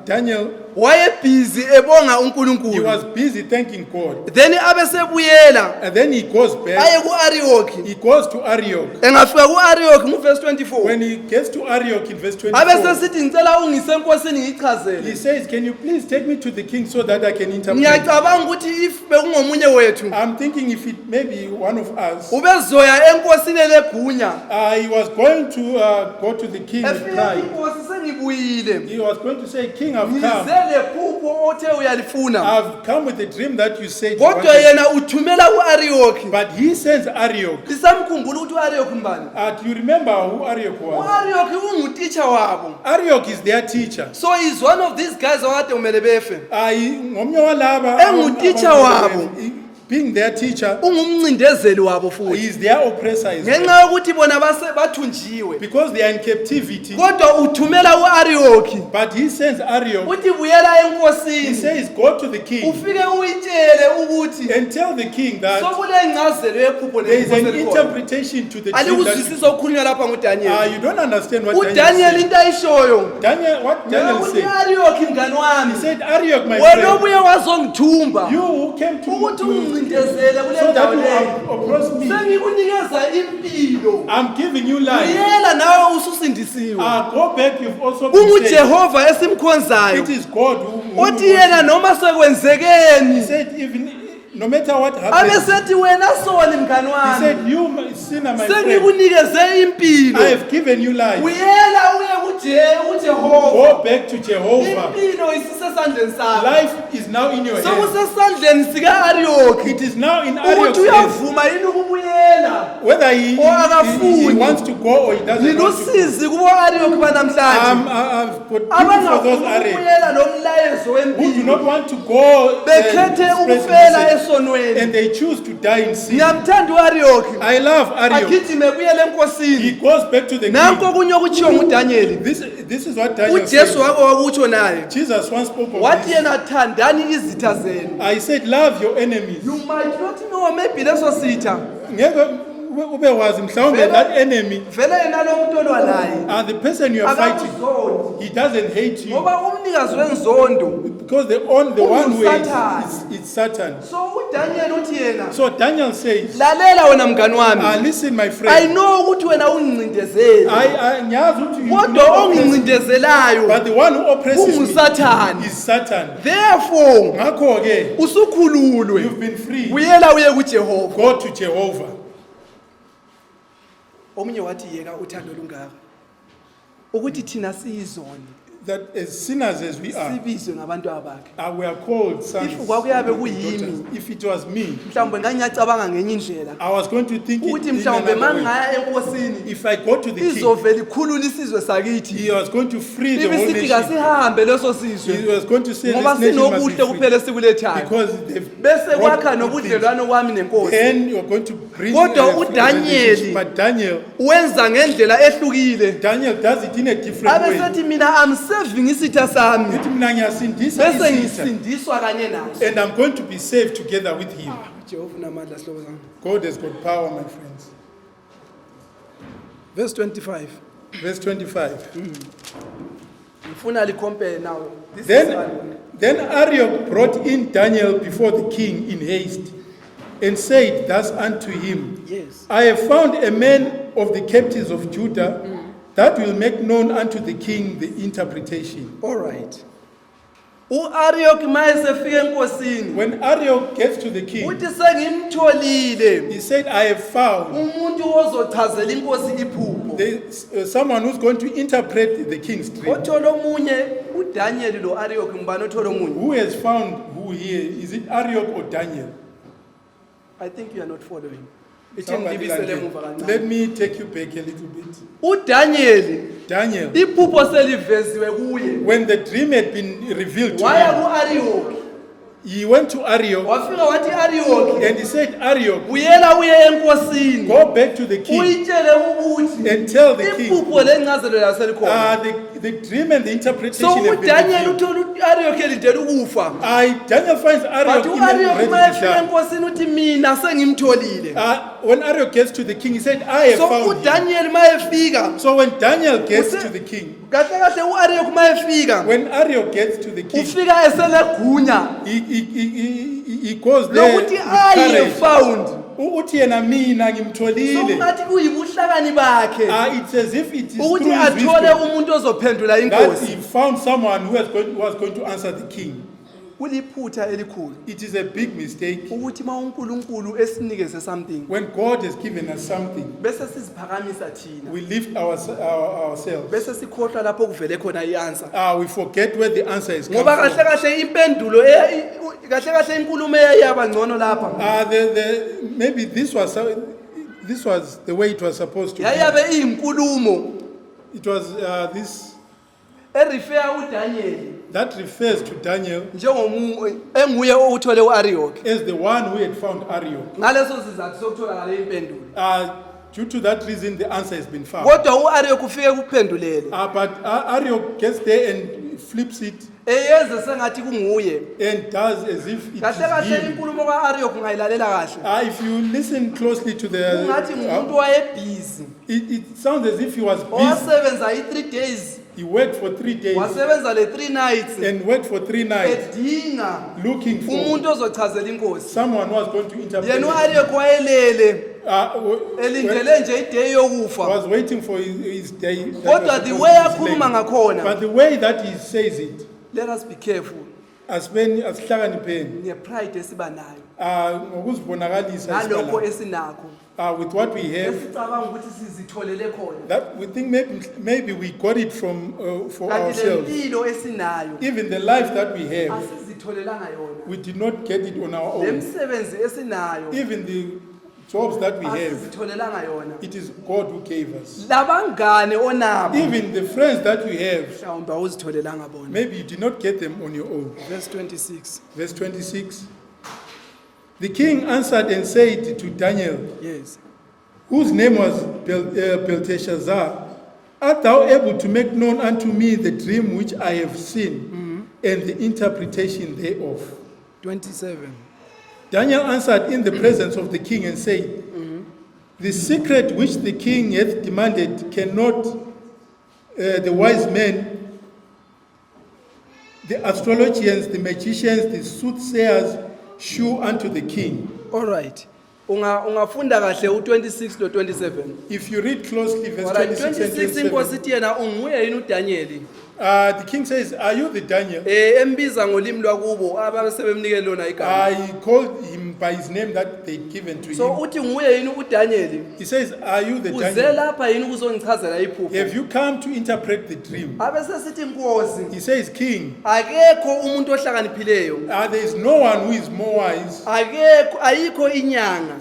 Daniel, wayebhizi ebonga he uNkulunkulu was busy thanking God. then abesebuyela And then he goes back. aye ku-Arioki He goes to Arioch. engafika ku-Arioki nguverse 24 When he gets to Arioch in verse 24, abesesithi ngicela ungise enkosini he ngiyichazele says, can you please take me to the king so that I can interpret? ngiyacabanga ukuthi if bekungomunye wethu I'm thinking if it may be one of us, ubezoya enkosini elegunya he was going to go to the king with efika pride. inkosi sengibuyile He was going to say, King, I've ngize come. lephupho othe uyalifuna I've come with the dream that you said you kodwa wanted. yena uthumela ku-Arioki But he sends Arioch. lisamkhumbula ukuthi u-Arioki mbani Do you remember who Arioch was? u-Arioki ungutitsha wabo Arioch is their teacher. so he's one of these guys okade kumele befe Ngomnye walaba Engutitsha wabo. being their teacher, ungumncindezeli wabo futhi he is their oppressor as well. ngenxa yokuthi bona bathunjiwe Because they are in captivity. kodwa uthumela u-Arioki But he sends Arioch. uthi buyela He enkosini says, go to the king ufike uyitshele ukuthi and tell the king that sokulencazelo yephupho there is an lenkosi elikhona. interpretation to the dream. That alikuzwisisa okukhulunywa lapha nguDaniel you don't understand what Daniel uDaniel said. into ayishoyo Daniel, what Daniel uthi said? u-Arioki mngani wami He said, Arioch, my wena friend, obuye wazongithumba you who came to ukuthi me ungincindezele kule so ndawo that leyo you oppress me. sengikunikeza impilo I'm giving you life. uyela nawe ususindisiwe Go back, you've also been saved. ungujehova esimkhonzayo It is God who uthi yena noma He sekwenzekeni said, even no matter what happens, abesethi wena soni mngani he wami said, you sinner, my friend, sengikunikeze impilo I have given you life. uyela uye kuJehova Go back to Jehovah. impilo isisesandleni sakho Life is now in your hands. sokusesandleni sika-Arioki It is now in ukuthi Arioch's hands. uyavuma yini ukubuyela Whether he akafuni. wants to go or he doesn't want to go. nilusizi kubo-Arioki banamhlanje I've got people for abangafuni those Arioch ukubuyela lo mlayezo who do wempilo not want to go bekhethe spread ukufela message, esonweni and they choose to die in sin. ngiyamthanda u-Arioki I love Arioch. agijime buyele He enkosini goes back to the nanko king. okunye okutshiwo nguDaniel This is what Daniel uJesu said. wako wakutsho naye Jesus once spoke of wathi this. yena thandani izitha zenu I said, love your enemies. you might not know maybe leso sitha Ngeke ube wazi mhlawumbe Vele- that enemy, vele yena lo muntu olwa naye the person you are fighting, akakuzondi he doesn't hate you. ngoba umnikazi wenzondo Because the one who hates Satan. it's Satan. so uDaniel uthi yena So Daniel says, lalela wena mngani wami listen, my I friend. know ukuthi wena ungincindezeli Ngiyazi ukuthi you kodwa oppress, ongincindezelayo but the one who oppresses me ungusathani is Satan. therefore Ngakho-ke, usukhululwe you've been free. buyela uye kuJehova Go to Jehovah. omunye wathi yeka uthando lungaka ukuthi thina siyizoni That as sinners as we are, sibizwe ngabantu abakhe we are called sons. If kwakuyabe and kuyimi, daughters. If it was me, mhlawumbe ngangiyacabanga ngenye indlela I was going to think it ukuthi in mhlawumbe another way. mangaya enkosini If I go to the king, izovela ikhulula isizwe sakithi he was going to free the whole ibisithi nation. kasihambe leso He sizwe was going to say ngoba this nation must sinokuhle be free. kuphela esikulethayo Because they've bese brought kwakha good things. nobudlelwano kwami nenkosi Then you're going to bring Kodwa a free uDaniel- relationship. But Daniel wenza ngendlela ehlukile does it in a different way. abesethi mina am saving isitha sami Uthi mina ngiyasindisa bese isitha, ngisindiswa kanye naso and I'm going to be saved together with him. Jehova unamandla sihlobo sami God has got power, my friends. verse 25 Verse 25. ngifuna licompare now this is Then Arioch brought in Daniel before the king in haste, and said thus unto him, yes I have found a man of the captives of Judah that will make known unto the king the interpretation. all right u-Arioki mayesefika enkosini When Arioch gets to the king, uthi sengimtholile he said, I have found umuntu ozochazela inkosi iphupho someone who's going to interpret the king's dream. othola omunye uDaniel lo Arioki ngibani othola omunye Who has found who here? Is it Arioch or Daniel? I think you are not following ithi Somebody ngilibisele like emuva that. kancane Let me take you back a little bit. uDaniel Daniel, iphupho seliveziwe kuye when the dream had been revealed to waya him, ku-Arioki he went to Arioch wafika wathi Arioch and he said, Arioch, buyela uye enkosini go back to the king uyitshele ukuthi and tell the king iphupho lencazelo yaselikhona the dream and the interpretation so have been uDaniel revealed. uthola Arioch elindele ukufa Daniel finds Arioch but even ready uArioch to mayefika die. enkosini uthi mina sengimtholile When Arioch gets to the king, he said, I have so found him. uDaniel mayefika So when Daniel gets Use- to the king, kahle kahle uArioch mayefika when Arioch gets to the king, ufika eselegunya he goes there with lokuthi I have courage. found Uthi yena mina so ngimtholile. ungathi kuyibuhlakani bakhe It's as if it is through ukuthi his athole wisdom umuntu ozophendula that inkosi he found someone who was going to answer the king. kuliphutha elikhulu It is a big mistake ukuthi ma uNkulunkulu esinikeze something when God has given us something, bese siziphakamisa thina we lift ourselves. bese sikhohlwa lapho kuvele khona ianswer We forget where the answer is ngoba coming kahle from. kahle impendulo kahle kahle inkulumo eyaba ngcono lapha Maybe this was the way it was supposed to be. yayabe iyinkulumo It was this erifea uDaniel that refers to Daniel enguye owuthole uArioch as the one who had found Arioch. ngaleso sizathu sokutholakala impendulo Due to that reason, the answer has been found. kodwa uArioch ufike kuphendulele But Arioch gets there and flips it eyenze sengathi kunguye and does as if it kahle kahle is him. inkulumo kaArioch ungayilalela kahle If you listen closely to ungathi ngumuntu the, wayebhizi it sounds as if he was busy. owasebenza i3 days He worked for 3 days wasebenza le 3 nights and worked for 3 nights edinga looking for umuntu ozochazela inkosi someone who was going to interpret. yena uArioch wayelele When elindele nje ideyi yokufa was waiting for his day. that was kodwa the supposed way to be akhuluma slain. ngakhona But the way that he says it, let us be careful asihlakanipheni ngepride esiba nayo ngokuzibonakalisa nalokho esibala. esinakho With what we have, esicabanga ukuthi sizitholele khona that we think maybe we got it from for kanti ourselves. lempilo esinayo Even the life that we have, asizitholelanga yona we did not get it on our own. lemsebenzi esinayo Even the jobs that we have, asizitholelanga yona it is God who gave us. labangane onabo Even the friends that we have, mhlawumbe awuzitholelanga bona maybe you did not get them on your own. verse 26 Verse 26. The king answered and said to Daniel, yes whose name was Belteshazzar, art thou able to make known unto me the dream which I have seen and the interpretation thereof? 27 Daniel answered in the presence of the king and said, the secret which the king hath demanded cannot the wise men, the astrologians, the magicians, the soothsayers shew unto the king. all right ungafunda kahle u26 lo 27 If you read closely verse all right 26 and 26 27, inkosi ithi yena unguye yini uDaniel the king says, are you the Daniel? embiza ngolimi lwakubo abasebemnikele lona igama He called him by his name that they'd given to so him. uthi nguye yini uDaniel He says, are you the uze Daniel? lapha yini ukuzongichazela iphupho Have you come to interpret the dream? abesesithi inkosi He says, king, akekho umuntu ohlakaniphileyo there is no one who is more wise. ayikho inyanga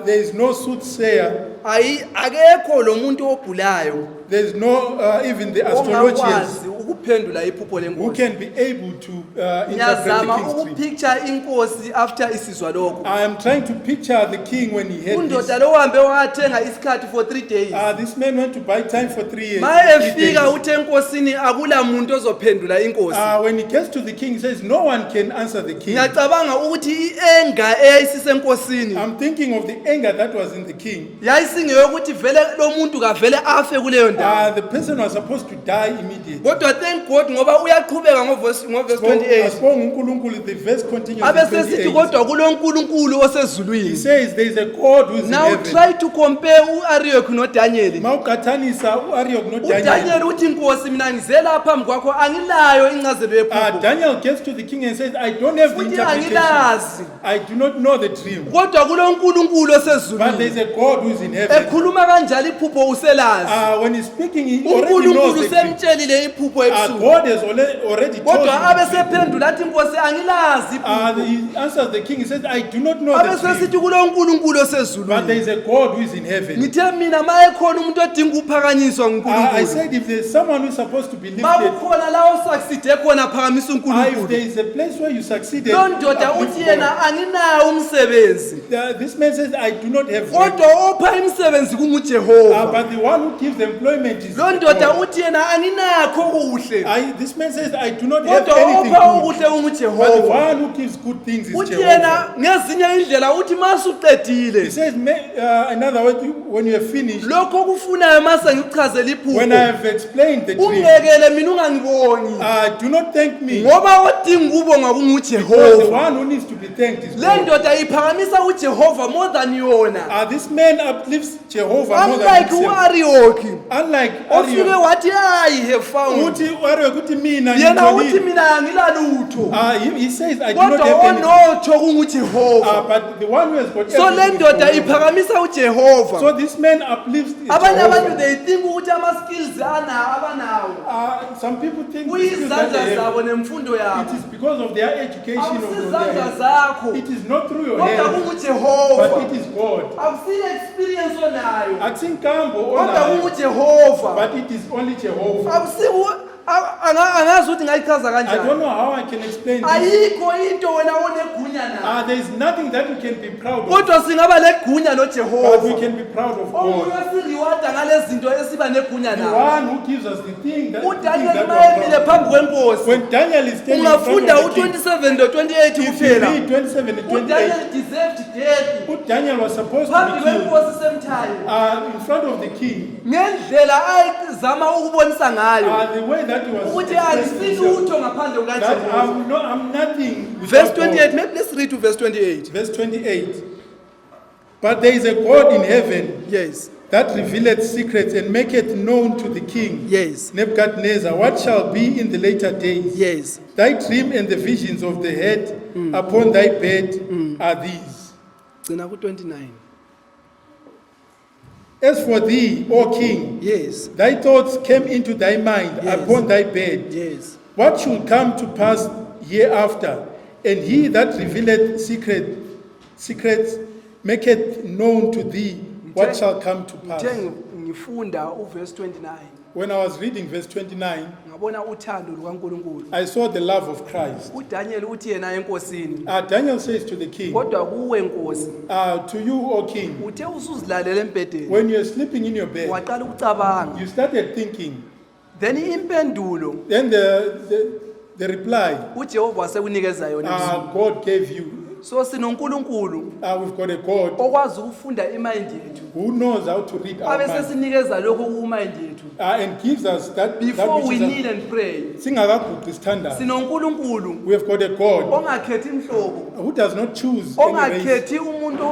There is no soothsayer. akekho lo muntu obhulayo There is no even the astrologians ongakwazi ukuphendula iphupho who lenkosi can be able to interpret the ngiyazama king's dream. ukupicture inkosi after isizwa lokho I am trying to picture the king when he had undoda this. lo uhambe wathenga isikhathi for 3 days This man went to buy time for 3 years. ma 3 efika days. uthe enkosini akula muntu ozophendula inkosi When he gets to the king, he says, no one can answer the king. ngiyacabanga ukuthi ienga eyayisisenkosini I'm thinking of the anger that was in the king. yayisingeyokuthi vele lo muntu kavele afe kuleyo ndawo The person was supposed to die immediately. kodwa thank God ngoba uyaqhubeka ngoverse 28 Asibonga uNkulunkulu, the verse continues in abesesithi 28. kodwa kulonkulunkulu He osezulwini says there is a God who is in now heaven. try to compare uArioch noDaniel Mawuqathanisa uArioch noDaniel. uDaniel uthi inkosi mina ngize lapha phambi kwakho angilayo incazelo yephupho Daniel gets to the king and says, I don't have the futhi interpretation. angilazi I do not know the dream. kodwa kulonkulunkulu But there is osezulwini a God who is in heaven. ekhuluma kanjalo iphupho uselazi When he's speaking, he already knows uNkulunkulu the dream. semtshelile iphupho ebusuku God has already told kodwa you. abesephendula athi inkosi angilazi He answers the king. He says, I do not know the dream. abesesithi kulo nkulunkulu But there osezulwini is a God who is in heaven. ngithe mina ma ekhona umuntu odinga ukuphakanyiswa I ngunkulunkulu said, if there's someone who is supposed to be lifted, makukhona la osakside khona phakamisa if unkulunkulu there is a place where you succeeded, loo ndoda uplift uthi God. yena anginawo umsebenzi This man says, I do not have work. kodwa opha imisebenzi kungujehova But the one who gives employment is loo ndoda God. uthi yena anginakho kuhle This man says, I do not have kodwa anything opha good. okuhle But the kungujehova one who gives good things is uthi Jehovah. yena ngezinye indlela uthi He masuqedile says, another word, when you have finished, lokho okufunayo mase ngikuchazela when I iphupho have explained the dream, ungekele mina ungangibongi do not thank me. ngoba odinga ukubonga Because the kungujehova one who needs to be thanked is le God. ndoda iphakamisa ujehova more than yona This man uplifts Jehovah more than unlike himself. uarioki Unlike ofike Arioch, wathi I have found uthi Arioch uthi mina yena uthi ngitholile. mina angilalutho He says, I do not kodwa have anything. onotho kungujehova But the one who has got so le everything is ndoda Jehovah. iphakamisa ujehova So this man uplifts abanye abantu Jehovah. they think ukuthi ama-skills abanawo Some people think the skills that kuyizandla they have, zabo nemfundo it yabo is because of their education or akusizandla their, zakho it is not through your kodwa hands, but kungujehova it is God. akusile experience onayo Akusinkambo kodwa onayo, kungujehova but it is only Jehovah. angazi ukuthi ngayichaza I don't kanjani know how I can explain this. ayikho into wena onegunya nayo There is nothing that we can be proud of, kodwa singaba legunya but we lojehova can be proud of omunye God. osiriwada ngale zinto esiba negunya The nayo one who gives us the thing that, udaniel ma emile phambi kwenkosi when Daniel is standing in front ungafunda of the king, u-27 lo-28 if you kuphela read 27 and 28, udaniel deserved death Daniel was supposed to phambi be killed kwenkosi semthayo in front of the king. ngendlela ayezama ukubonisa ngayo The way that he was ukuthi expressing alisilutho himself, ngaphandle that kukajehova I'm nothing. verse without God. 28 maybe let's read to verse 28 Verse 28. But there is a God in heaven yes that revealeth secrets and maketh known to the king yes Nebuchadnezzar what shall be in the later days. yes Thy dream and the visions of the head upon thy bed are these. gcina ku-29 As for thee, O king, yes thy thoughts came into thy mind Yes. upon thy bed. yes What should come to pass hereafter? And he that revealeth secrets maketh known to thee what Mthe- shall come to pass. ngithe ngifunda uverse 29 When I was reading verse 29, ngabona uthando lukankulunkulu I saw the love of Christ. udaniel uthi yena enkosini Daniel says to the king, kodwa kuwe nkosi to you, O king, uthe usuzilalela embhedeni when you're sleeping in your bed, waqala ukucabanga you started thinking. then impendulo Then the reply, ujehova wasekunikeza yona ebusuku. God gave you. so sinonkulunkulu We've got a God okwazi ukufunda imayindi yethu who knows how to read our abe mind sesinikeza lokho kumayindi yethu and gives us that before we which need is and pray singakaguqi isithandazo. sinonkulunkulu We have got a God ongakhethi imhlobo who does not choose any race, ongakhethi umuntu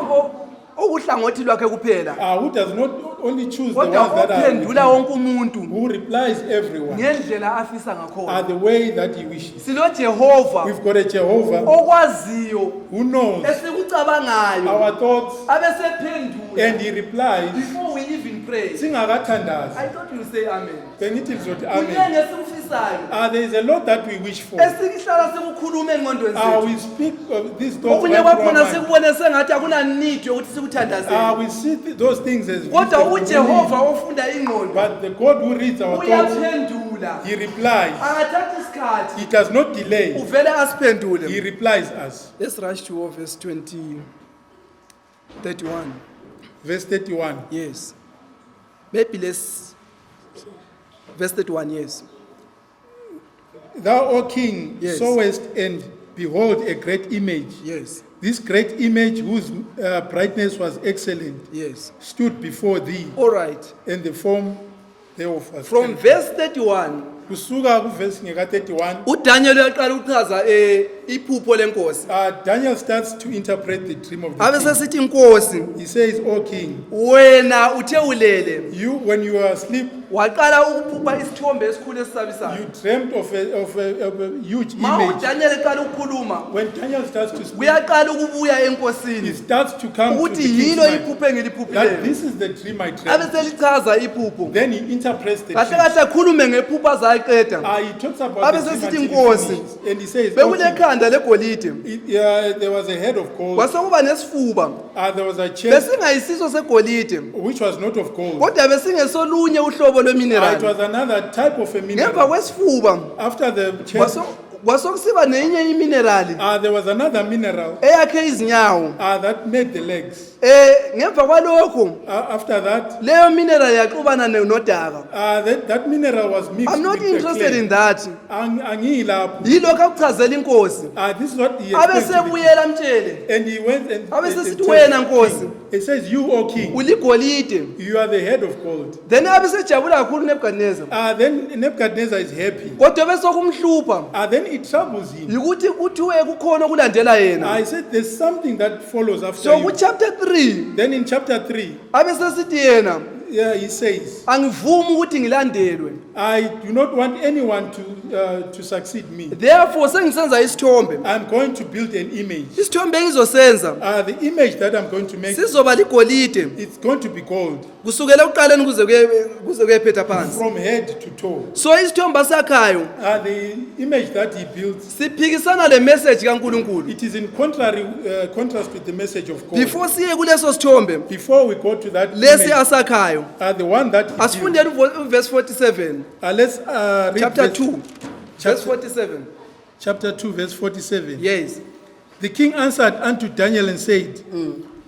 okuhlangothi lwakhe kuphela who does not only choose the ones kodwa that are with ophendula him, wonke umuntu who replies everyone ngendlela afisa ngakhona the way that he wishes. sinojehova We've got a Jehovah okwaziyo who knows esikucabangayo our thoughts abesephendula and he replies before we even pray singakathandazi. I thought you say amen Bengithi lizothi amen. kunenge esikufisayo There is a lot that we wish for. esihlala sikukhuluma engqondweni zethu We speak of these thoughts okunye right through our kwakhona mind. sikubone sengathi akunanidi yokuthi sikuthandazele We see those things as kodwa visitors. ujehova ofunda ingqondo But the God who reads our thoughts, uyaphendula he replies. angathathi isikhathi He does not delay. uvele He asiphendule replies us. let's rush to verse 31 Verse 31. yes maybe let's verse 31 yes Thou, O king, Yes. sawest and behold a great image. yes This great image whose brightness was excellent yes stood before thee, all right and the form thereof was from terrible. verse 31 Kusuka kuvesi ngeka 31, udaniel uyaqala ukuchaza iphupho lenkosi Daniel starts to interpret the dream of the abe king. sesithi inkosi He says, O king, wena uthe ulele you when you are asleep, waqala ukuphupha isithombe esikhulu esisabisayo. You dreamt of a huge Ma image. uDaniel eqala ukukhuluma, When Daniel starts to speak, uyaqala ukubuya he enkosini starts to come to ukuthi the king's yilo mind. iphupho That engiliphuphileyo. this is the dream I Abe dreamt. selichaza iphupho. Then he interprets the Kahle dream. kahle akhulume ngephupho azayiqeda. He talks about Abe the dream sesithi, until he "Nkosi, finishes. And he says, "Okay, Bekulekhanda legolide. there was a head of gold. Kwasekuba nesifuba. There was a chest Besingayisiso segolide. which was not of gold. Kodwa besingesolunye uhlobo It lweminerali. was another type of a Ngemva mineral. kwesifuba After the chest, kwasokusiba nenye iminerali there was another mineral eyakhe izinyawo. that made the legs. Ngemva kwalokho After that, leyo minerali yaxubana nodaka. that mineral was mixed I'm not with the interested clay. in that. Angiyilapho. Yilokho akuchazela inkosi. This is what he Abe explained to me. sebuyela mtshele. And he went and Abe and sesithi, tells "Wena the Nkosi, king." He says, "You, O king, uligolide." you are the head of gold." Then abe sejabula kakhulu neBukadnezar. Then Nebuchadnezzar is happy. Kodwa bese kumhlupa Then it troubles him. ukuthi kuthiwe kukhona okulandela yena. I said, "There's something that follows after So you." ku chapter 3 Then in chapter 3, abe sesithi yena, he says, "Angivumi ukuthi ngilandelwe. "I do not want anyone to succeed me. Therefore sengisenza isithombe. I'm going to build an image. Isithombe engizosenza The image that I'm going to make, sizoba ligolide it's going to be gold kusukela ekuqaleni kuze kuyephetha phansi. from head to toe." So isithombe asakhayo The image that he builds, siphikisana le message kaNkuluNkulu. it is in contrast with the message of God. Before siye kuleso sithombe Before we go to that lesi image, asakhayo, the one that he built, asifundele verse 47 let's read chapter verse- 2 verse chapter, 47. chapter 2, verse 47. Yes. The king answered unto Daniel and said,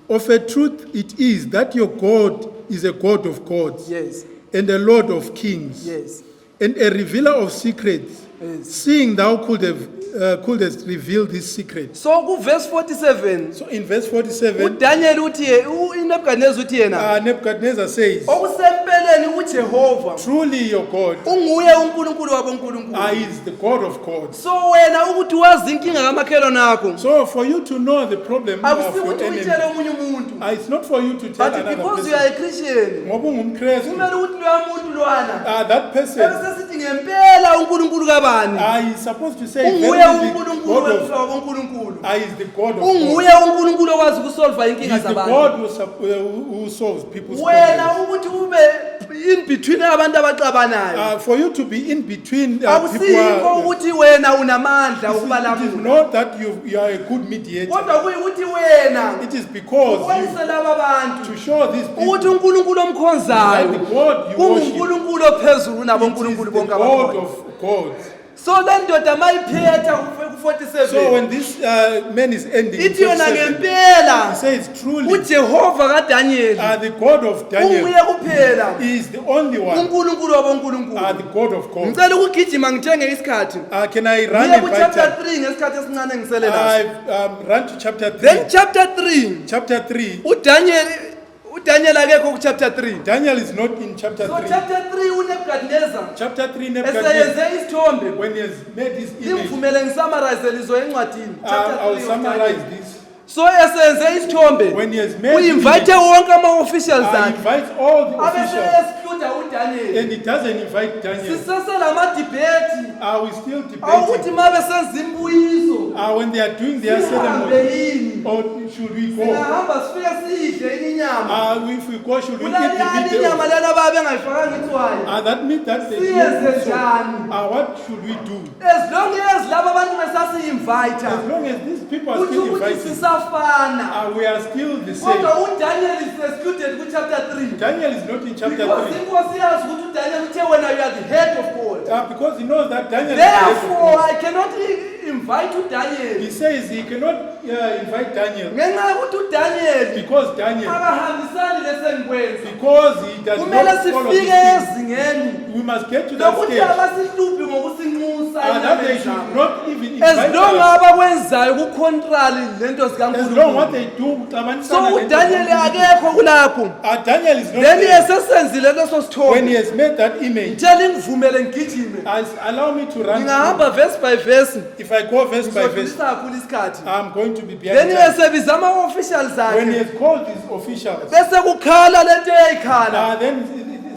"Of a truth it is that your God is a God of gods, Yes. and a Lord of kings, Yes. and a revealer of secrets, Yes. seeing thou couldest reveal this secret." So ku verse 47 So in verse 47, uDaniel uthi uNebukadnezar uthi yena Nebuchadnezzar says, okusempeleni uJehova "Truly your God unguye uNkulunkulu wabonkulunkulu. is the God of gods." So wena ukuthi wazi inkinga kamakhelwane akho So for you to know the problem of akusi your ukuthi enemy, uyitshele omunye umuntu, it's not for you to tell but another because you are person. a Christian Ngoba ungumKrestu, kumele ukuthi loya muntu lwana that person, ebesesithi ngempela uNkulunkulu kabani is supposed to say, unguye "Verily the uNkulunkulu God of wemhlaba uNkulunkulu, is the God of unguye gods. uNkulunkulu okwazi ukusolva He inkinga is the zabantu. God who solves people's Wena problems." ukuthi ube in between abantu abaxabanayo For you to be in between people, akusikho ukuthi wena unamandla it is okubalamula, not that you are a good mediator. kodwa kuyikuthi wena It is because you, wenze laba bantu to show these people ukuthi uNkulunkulu that omkhonzayo the God you worship kunguNkulunkulu ophezulu is nabonkulunkulu the bonke God abakhona. of gods. So le ndoda mayiphetha ku So 47 when this man is ending, in ithi yona 47, ngempela he says, "Truly, uJehova kaDaniel the God of Daniel unguye kuphela is the only one, uNkulunkulu wabonkulunkulu. the God of gods." Ngicela ukugijima ngithenge isikhathi Can I run ngiye and ku buy chapter time? 3 ngesikhathi esincane ngisele laso. I've run to chapter 3. Then chapter 3 Chapter 3, uDaniel akekho ku chapter 3. Daniel is not in chapter So 3. chapter 3 uNebukadnezar Chapter 3, Nebuchadnezzar, eseyenze isithombe. when he has made his image, Ngivumele ngisammarize lizo encwadini. Chapter I'll 3 of summarize Daniel. this. So esenze isithombe When he has made uinvite the image, wonke ama-officials he akhe invites all the abe officials, se-excluda uDaniel. and he doesn't invite Daniel. Sisesenamadibhethi We still awukuthi debating uma besenza imbuyiso when they are doing their sihambe ceremony, yini, or should we go? singahamba sifike sidle inyama If we go, should we eat kulaliyani the inyama meat? lena baba bengayifakanga itswayi. That meat that they Siyenze eat, so, njani? what should we do? As long as laba bantu besasi-invite As long as these people are kutsho still ukuthi invited, sisafana, we are still the same. kodwa uDaniel is excluded ku-chapter 3 Daniel is not in chapter because 3. inkosi yazi ukuthi uDaniel uthe wena you are the head of God. Because he knows that Daniel is the head of Therefore God. I cannot invite uDaniel He says he cannot invite Daniel ngenxa yokuthi uDaniel because Daniel, akahambisani lesengikwenza. because he does Kumele not follow sifike these things. ezingeni We must get to that lokuthi stage abasihluphi ngokusinxusa that they enyameni should zabo. not even As invite long us. abakwenzayo ku-contrary lento As long what zikaNkulunkulu. they do, So uDaniel akekho kulapho. Daniel is not Then there. esesenzile leso When he sithombe has made that image, ngitshela ngivumele ngigijime allow me to run. ngingahamba verse by verse If I go verse by verse, ngizodlulisa kakhulu isikhathi. I'm going to be Then behind time. esebiza ama-officials When he akhe has called his officials, bese kukhala lento eyayikhala then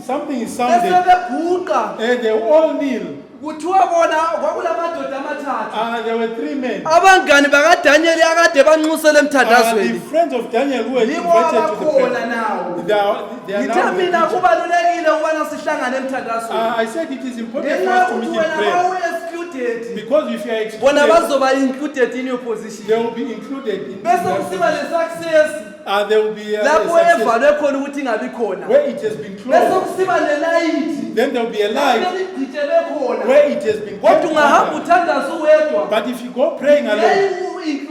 something is sounded, besebeguqa they all kneel. kuthiwa bona kwakulamadoda amathathu There were 3 men. abangani bakadanyeli akade banxusele The emthandazweni friends of Daniel who were yibo invited to the abakhona prayer. nawo They are ngithe now. mina kubalulekile ukubana sihlangane emthandazweni I said it is important for ngenxa us to yokuthi meet in wena prayer. mawu-excluded Because if you are bona excluded, bazoba included in your position they will be included in bese that kusiba position. le-success There will be a lapho success evalwe khona ukuthi ingabi khona where it has been bese closed. kusiba le-light Then there will be a light beliditshelwe khona where it has been kodwa kept ungahamba under. uthandaza uwedwa But if you go praying alone,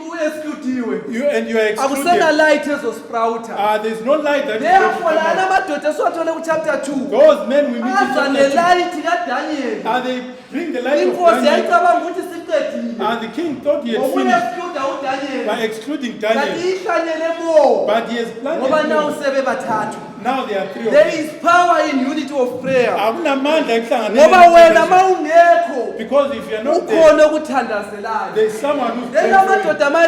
u-excludiwe you are akusena excluded, light ezosprouta there's no light that is going to therefore come lana out. madoda esiwathole kuchapter 2 Those men we meet in aza chapter 2, nelight kadanyeli they bring the light of inkosi Daniel. yayicabanga ukuthi siqedile The king thought he had finished ngokuexcluda udanyeli by excluding kanti Daniel. ihlanyele mo But he has ngoba planted nawu more. sebe bathathu Now there are 3 of there them. is power in unity of prayer Akunamandla ekuhlanganeni ngoba wena intercession. ma ungekho Because if you are not there, ukhona okuthandazelayo there is someone who's then praying for you. amadoda ma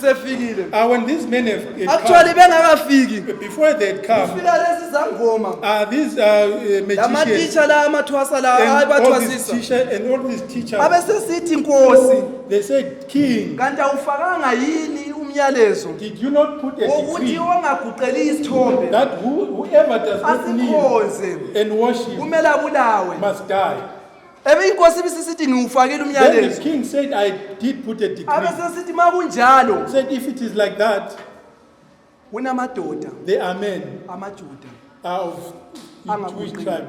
sefikile When these men had actually come, bengakafiki before they had come, fika lezi zangoma these magicians lamatitsha la amathwasa la and all these abathwasisa teachers and all these teachers, abesesithi nkosi they said, King, kanti awufakanga yini umyalezo did you not put a wokuthi decree ongaguqeli isithombe that whoever does not kneel asikhonze and worship kumele abulawe must die? ebe inkosi ibisisithi ngiwufakile Then the umyalezo king said, I did put a decree. abesesithi ma kunjalo He said, if it is like that, kunamadoda there are men amajuda of Jewish Angaguquli. tribe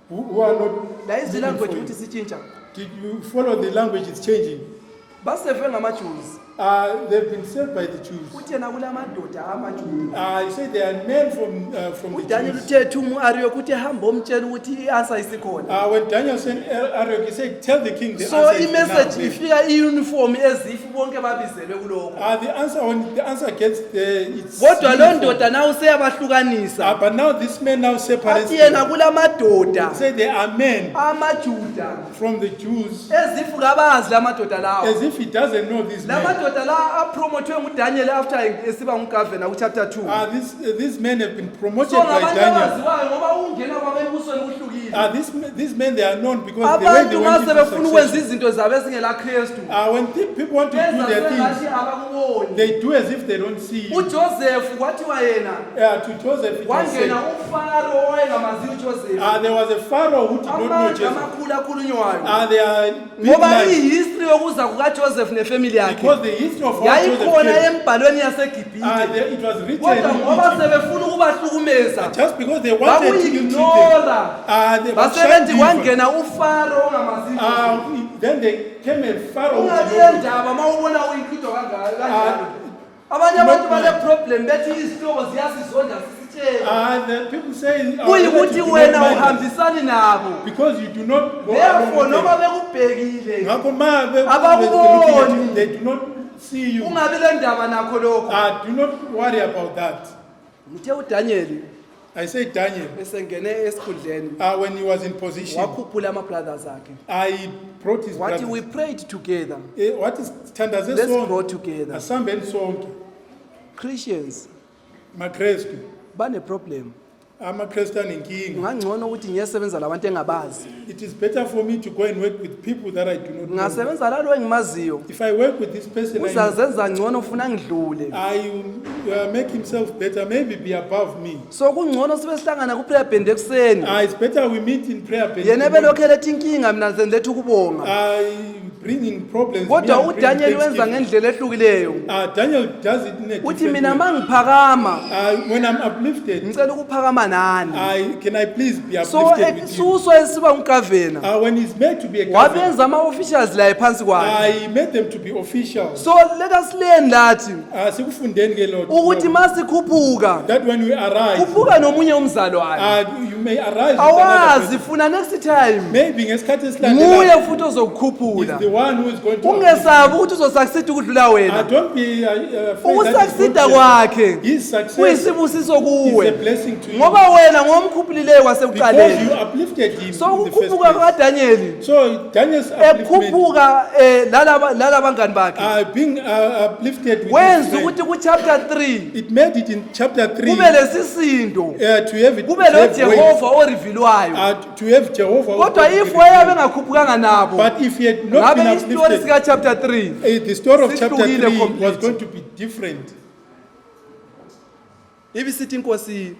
who are not. la izwi living language for you. ukuthi sitshintsha Did you follow the language? It's changing. baseve ngamajuzi They've been saved by the Jews. uthi yena kulamadoda amajuda He said there are men from the udaniel Jews. uthethe umu-ariyo ukuthi hambe omtshela ukuthi i-answer isikhona When Daniel sent Arioch, he said, tell the king the so answer is imessage now. ifika i-uniform ezifi bonke babizelwe kulokho The answer, when the answer gets there, it's kodwa loo uniform. ndoda nawe useyabahlukanisa But now this man now separates athi yena them. kulamadoda He said there are men amajuda from the Jews, ezifu kabazi la madoda lawo as if he doesn't know these la men. madoda la apromothwe ngudaniel after esiba ngugavana kuchapter 2 These men have been promoted so by ngabantu Daniel. abaziwayo ngoba ungena kwabo embusweni kuhlukile These men, they are known because the way they abantu went mase into befuna ukwenza succession. izinto zabo ezingela kristu When people want to do benza their sengathi things, abakuboni they do as if they don't see you. uJoseph kwathiwa yena To Joseph, it was said, wangena ufaro owayengamaziyo uJoseph there was a Pharaoh who did not know amandla Joseph. amakhulu akhulunywayo There are big ngoba lies. ihistory yokuza kukaJoseph nefamily yakhe Because the history of how Joseph yayikhona came, embhalweni yaseGibhithe it was written kodwa ngoba in Egypt. sebefuna ukubahlukumeza Just because they wanted to ill treat them, bakuyignora they were basebenzi shut kwangena ufaro ongamaziyo Then there came a Pharaoh who did ungabi not know. endaba ma ubona uyinkristo kanjalo abanye abantu bane-problem bethi izihloko ziyasizonda sisitshela The people say, kuyikuthi that you do wena not mind us uhambisani nabo because you do not go along therefore with noma them. bekubhekile Ngakho ma be- Abakuboni. looking at you, they do not see you. ungabi le ndaba nakho lokho Do not worry about that. ngithe udanyeli I say Daniel, esengene esikhundleni when he was in position, wakhuphula ama-brothers akhe I brought his wathi we brothers. prayed together What is Tandaze let's song? grow together Asambeni sonke. Christians MaKrestu. bane-problem AmaKrestu anenkinga. kungangcono ukuthi ngiyesebenza labantu engabazi It is better for me to go and work with people that I do not know. ngingasebenza lalo engimaziyo If I work with this person, I uzazenza ngcono ufuna ngidlule make himself better, maybe be above me. so kungcono sibe sihlangana kuprayer band ekuseni It's better we meet in prayer. bed. yena ebelokhu eletha inkinga mina zenzetha ukubonga Bringing problems. kodwa me, I'm bringing udaniel wenza thanksgiving. ngendlela ehlukileyo Daniel does it in a uthi different mina way. ma ngiphakama When I'm uplifted, ngicela ukuphakama nani can I please be so uplifted with you? suso esiba ngukavena When he's made to be a governor, wabenza ama-officials la phansi kwakhe I made them to be officials. so let us learn lathi Sikufundeni ke Lord, ukuthi ma sikhuphuka that when we arrive, khuphuka nomunye umzalwane you may arise with another awazi person. funa next time Maybe ngesikhathi nguye esilandelayo futhi is ozokukhuphula the one who is going to. ungesabi ukuthi uzosucceed ukudlula wena. Don't be afraid that he's going Ukusucceeda to. kwakhe His success kuyisibusiso is a kuwe blessing to you. ngoba wena ngomkhuphulileyo Because kwasekuqaleni. you uplifted him So in the first ukukhuphuka place. kaDaniel So Daniel's upliftment, ekhuphuka lala bangani bakhe being uplifted with wenza his friend, ukuthi ku chapter 3 it made it in chapter 3 kube lesisindo to have it kube to lo have weight, Jehova orivilwayo. to have Jehovah. Kodwa if wayabe ngakhuphukanga nabo But if he had not been ngabe isitori uplifted, sika chapter 3 the story of chapter sihlukile 3 complete. was going to be different. ibisithi inkosi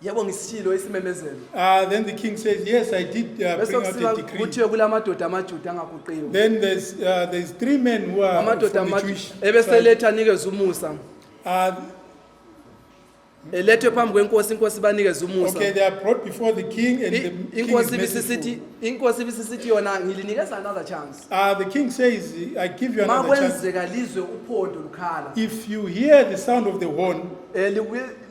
yebo ngisishilo isimemezelo Then the king says, yes, I did bese bring out kusiba a decree. kuthiwe kulamadoda amajuda angaguqiwe Then there's 3 men who are amadoda from the amajuda Jewish tribe. ebeseletha anikeze umusa Uh, elethwe phambi kwenkosi inkosi banikeze umusa. okay, they are brought before the king and the king is inkosi merciful. ibisisithi yona ngilinikeza another chance The king says, I give you another chance. makwenzeka lizwe uphondo lukhala If you hear the sound of the horn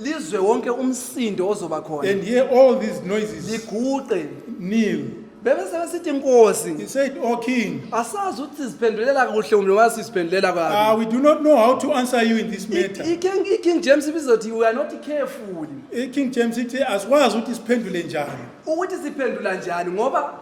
lizwe wonke umsindo ozoba khona and hear all these noises, liguqe kneel. bebese besithi inkosi He said, "O king, asazi ukuthi siziphendulela kuhle noma siziphendulela kabi. we do not know how to answer you in this matter." King James ibizothi we are not careful King James ithi asikwazi ukuthi siphendule njani. ukuthi siphendula njani ngoba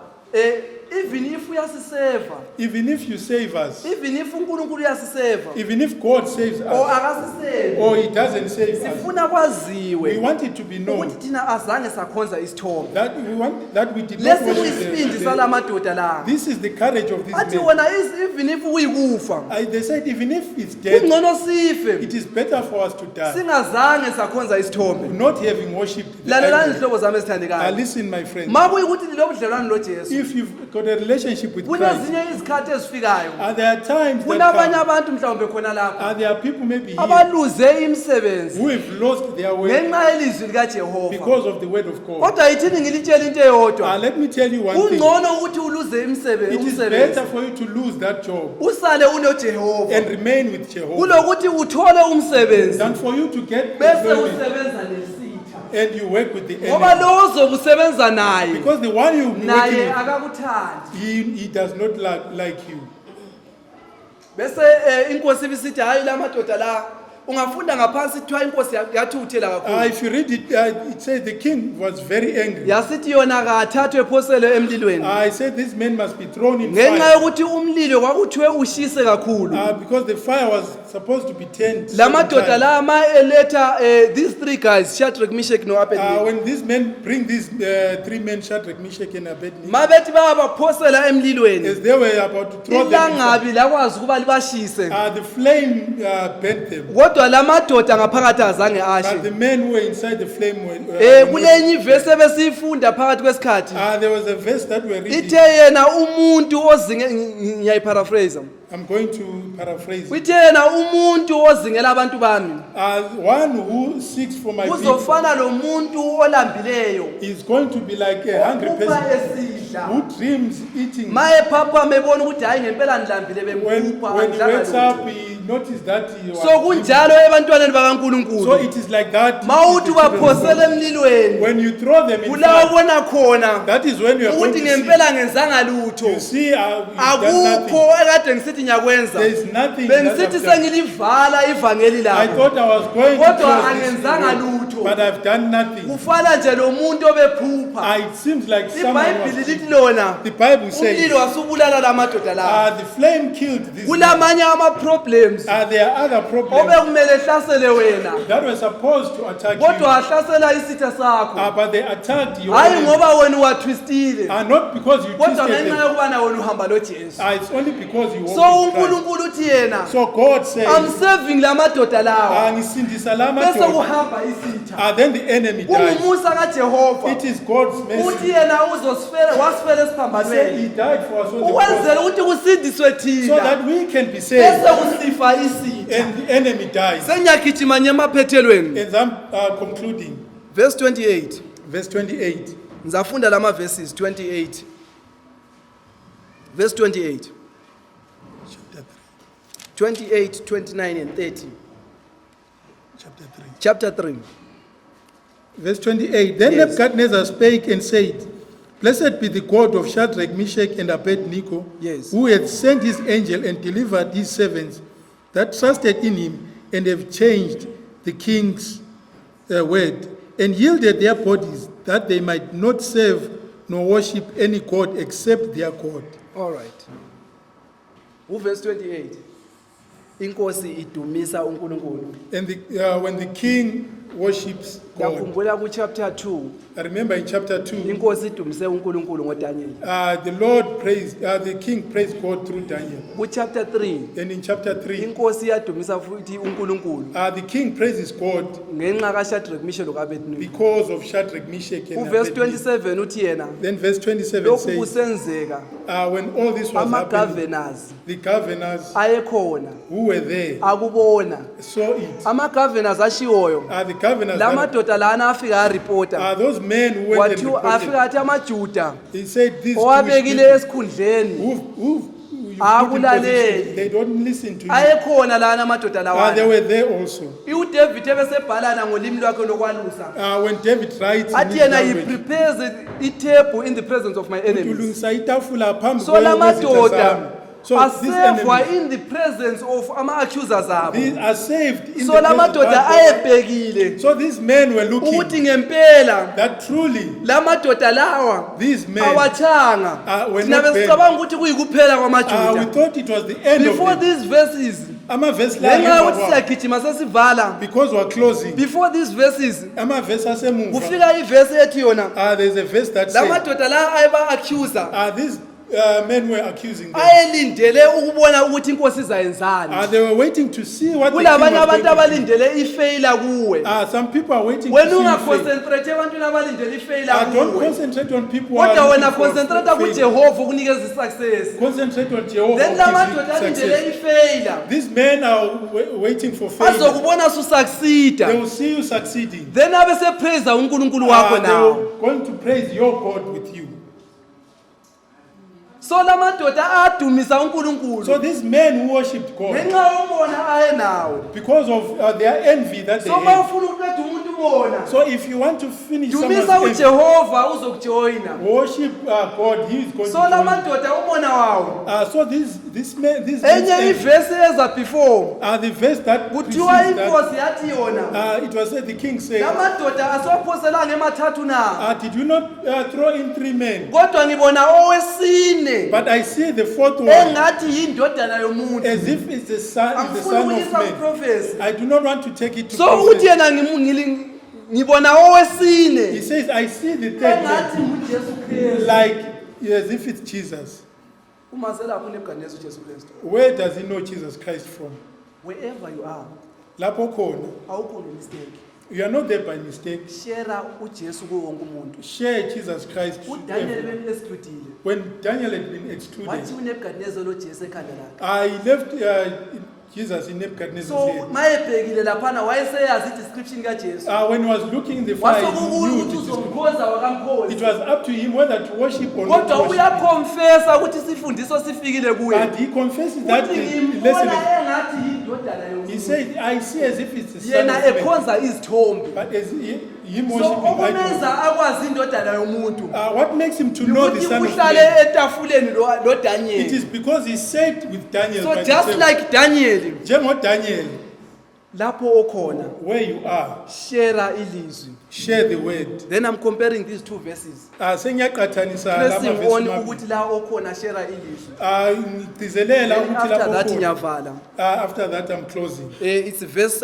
even if uyasiseva Even if you save us, even if uNkulunkulu uyasiseva even if God saves or us, akasiseva or he doesn't save us, sifuna we kwaziwe want it to be known ukuthi thina azange sakhonza isithombe. that we did not Lesi worship kuyisibindi the- salamadoda la This is the courage of this athi man. wona even if uyikufa They said even if it's dead, kungcono sife it is better for us to die, singazange sakhonza isithombe. not having worshipped the Lalelani idol. izihlobo zami ezithandekayo, Listen, my friend, makuyikuthi lilobudlelwane loJesu if you've got a relationship with Christ, kunezinye izikhathi ezifikayo there are times that kunabanye come, abantu mhlawumbe khona lapha there are people maybe here abaluze imisebenzi who have lost their way ngenxa yelizwi likaJehova. because of the word of God. Kodwa yithini ngilitshela into eyodwa, Let me tell you one thing. kungcono ukuthi uluze It is umsebenzi better for you to lose that job usale unoJehova and remain with Jehovah kulokuthi uthole umsebenzi than for you to get bese employment usebenza nesitha, and you work with the ngoba enemy. lo ozobe usebenza naye Because the one you working naye with, akakuthandi. he does not like you. Bese inkosi ibisithi hayi la madoda la ungafunda ngaphansi kuthiwa inkosi yathuthela kakhulu. If you read it, it says the king was very angry. Yasithi yona kathathwe ephosele emlilweni I said this man must be thrown in ngenxa fire yokuthi umlilo kwakuthiwe ushise kakhulu. because the fire was supposed to be turned. La madoda la ma eletha these 3 guys Shadrach, Meshach no Abednego When these men bring these 3 men, Shadrach, Meshach, and Abednego, mabethi bayabaphosela emlilweni as they were about to throw them, in fire, ilangabi lakwazi ukuba libashise, the flame burnt them. kodwa la madoda ngaphakathi azange ashe. But the men who were inside the flame were. Kulenye ivesi ebesiyifunda phakathi kwesikhathi There was a verse that we were reading. ithe yena umuntu ozinge ngiyayiphrase I'm going to paraphrase. uthe yena umuntu ozingela abantu bami One who seeks for my people uzofana lomuntu olambileyo is going to be like a hungry uphupha person esidla who dreams eating. maye phapha mebona ukuthi hayi ngempela ndilambile When bemphupha he wakes andlanga up, he noticed that he was. so kunjalo ebantwaneni So bakaNkulunkulu it is like that. mawuthi ubaphosele emlilweni When you throw them in kula fire, ubona khona that is when you are going ukuthi to see. ngempela ngenzanga lutho, You see, you've done akukho nothing. ekade ngisithi ngiyakwenza, There is nothing. That bengisithi I've done. sengilivala ivangeli I lakho thought I was going to kodwa close this angenzanga door, lutho. but I've done nothing. Kufana nje nomuntu obephupha. It seems like someone iBhayibhili was. lithi lona The Bible says umlilo wasubulala la madoda la. the flame killed this. man. Kulamanye ama-problems There are other problems obekumele ehlasele wena that were supposed to attack kodwa you, wahlasela isitha sakho, but they attacked you. hayi ngoba wena uwatwistile Not because you kodwa twisted ngenxa them. yokubana wena uhamba loJesu. It's only because you So walk with Christ. uNkulunkulu uthi yena So God says, I'm serving la madoda lawa ngisindisa la bese madoda. kuhamba isitha. Then the enemy dies. Kungumusa kaJehova It is God's uthi mercy. yena wasifela He said esiphambanweni he died for us on the cross ukwenzela ukuthi kusindiswe so thina that we can be saved bese kusifa isitha. and the enemy dies. Sengiyagijima nje emaphethelweni. As I'm concluding, Verse 28. verse 28. Ngizafunda lama verses 28. Verse 28. Chapter 28, 29 and 30. 3. Chapter 3. Chapter 3. Verse 28. Then Yes. Nebuchadnezzar spake and said, Blessed be the God of Shadrach, Meshach, and Abednego, Yes. who hath sent his angel and delivered his servants that trusted in him and have changed the king's word and yielded their bodies that they might not serve nor worship any god except their God. All right. Verse 28. Inkosi idumisa uNkulunkulu. And when the king worships God, Yakhumbula ku chapter 2, I remember in chapter 2, inkosi idumise uNkulunkulu ngoDaniel. the king praised God through Daniel. Ku chapter 3, And in chapter 3, inkosi yadumisa futhi uNkulunkulu the king praises God ngenxa kaShadrach, Meshach noAbednego. because of Shadrach, Meshach, and Verse Abednego. 27 uthi yena Then verse 27 lokhu says, kusenzeka when all this was happening, ama-governors the governors ayekhona who were there akubona saw it. ama-governors ashiwoyo The governors, la madoda lana afika aripota those men who went and kwathiwa afika reported, athi amajuda he said, these Jewish owabekile people esikhundleni who you put in Akulaleli. position, they don't listen to you. ayekhona lana amadoda They lawana were there also. uDavid ebesebhalana ngolimi lwakhe lokwalusa When David writes in athi his yena he language, prepares itable in the presence of my enemies. "Ulungisa itafula phambi So la kwezitha madoda zami." So these asevwa enemies, in the presence of ama-accusers abo. these are saved in So the la presence of madoda God. ayebhekile So these men were ukuthi looking ngempela that truly la madoda lawa these men, awathanga were thina not besicabanga ukuthi kuyikuphela we kwamajuda. thought it was the end Before of it. these verses, Amavesi la ngenxa yokuthi ngemva kwabo, siyagijima sesivala, because we're closing. before these verses Amavesi asemuva. kufika ivesi ethi yona There's a verse that la says, madoda la ayeba-accuser these men were accusing them. ayelindele ukubona ukuthi inkosi izayenzani. They were waiting to see what the king Kulabanye was going abantu to do. abalindele ifeyila kuwe. Some people are waiting to Wena see you fail. ungaconcentrate ebantwini abalindele ifeyila Don't kuwe. concentrate on people who are Kodwa wena looking for concentrate failure. kuJehova ukunikeza isuccess. Concentrate on Jehovah Then la who gives madoda you alindele success. ifeyila These men are waiting for failure. azokubona They susucceeda. will see you succeeding. Then abe sepraise uNkulunkulu wakho They nawo. are going to praise your God with you. So la madoda adumisa So uNkulunkulu these men who worshipped God, ngenxa yomona ayenawo. because of their envy that they So had. mawufuna ukuqeda umuntu umona, So if you want to finish dumisa someone's envy, uJehova uzokujoyina. worship God, He is going So la to join you. madoda umona wawo. So these men, Enye ivesi eza before the verse that kuthiwa precedes that, inkosi yathi yona it was said, the king la said, madoda asiwaphoselanga emathathu na, did you not throw in 3 men? kodwa ngibona owesine But I see the 4th one engathi yindodana yomuntu. as if it's the son Angifuni of ukuyisa man. kuprofesi. I do not want to take it to So prophecy. uthi yena ngibona He owesine says, I see the 3rd engathi man nguJesu Kristu. like as if it's Jesus. Uma selapho uNebukadneza uJesu Kristu. Where does he know Jesus Christ from? Wherever you are, Lapho khona. awukho mistake. You are not there by mistake. Share uJesu kuwo wonke umuntu. Share Jesus Christ. to uDaniel everyone. bemexcludile. When Daniel had been excluded, Wathi uNebukadneza lo Jesu ekhanda lakhe. I left Jesus in Nebuchadnezzar's So head. mayebhekile laphana wayeseyazi description kaJesu. When he was looking in the fire, he Wasokukhulu knew ukuthi it is- uzomkhoza it wakamkhozi. was up to him whether to worship or not to Kodwa worship. uyaconfessa ukuthi isifundiso sifikile kuye. But he confesses that Uthi the ngimbona lesson. engathi yindodana He yomuntu. said, I see as if it's the son Yena of man. ekhonza izithombe. But as him So worshiping idols. okumenza akwazi indodana yomuntu. What makes him to know the Ukuthi son of uhlale man? etafuleni lo It Daniel. is because he sat with Daniel. So by the just table. like Daniel, Daniel, lapho okhona, where you are, share ilizwi. share the word. Then I'm comparing these two verses. Sengiyaqhathanisa la Pressing mavesi on mabili. ukuthi la okhona share ilizwi. Ngigcizelela Then ukuthi after lapho that khona. ngiyavala. After that, I'm closing. It's verse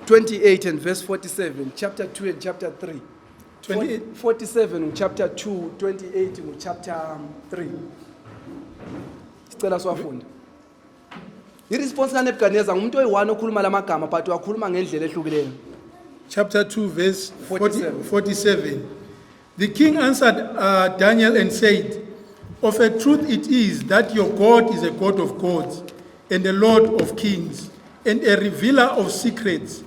28 and verse 47, chapter 2 and chapter 3. 28. 47 chapter 2, 28 chapter 3. Sicela siwafunde. Iresponse kaNebukadneza ngumuntu oyi-1 okhuluma lamagama but wakhuluma ngendlela ehlukileyo. Chapter 2, verse 47. 47. The king answered Daniel and said, of a truth it is that your God is a God of gods and a Lord of kings and a revealer of secrets,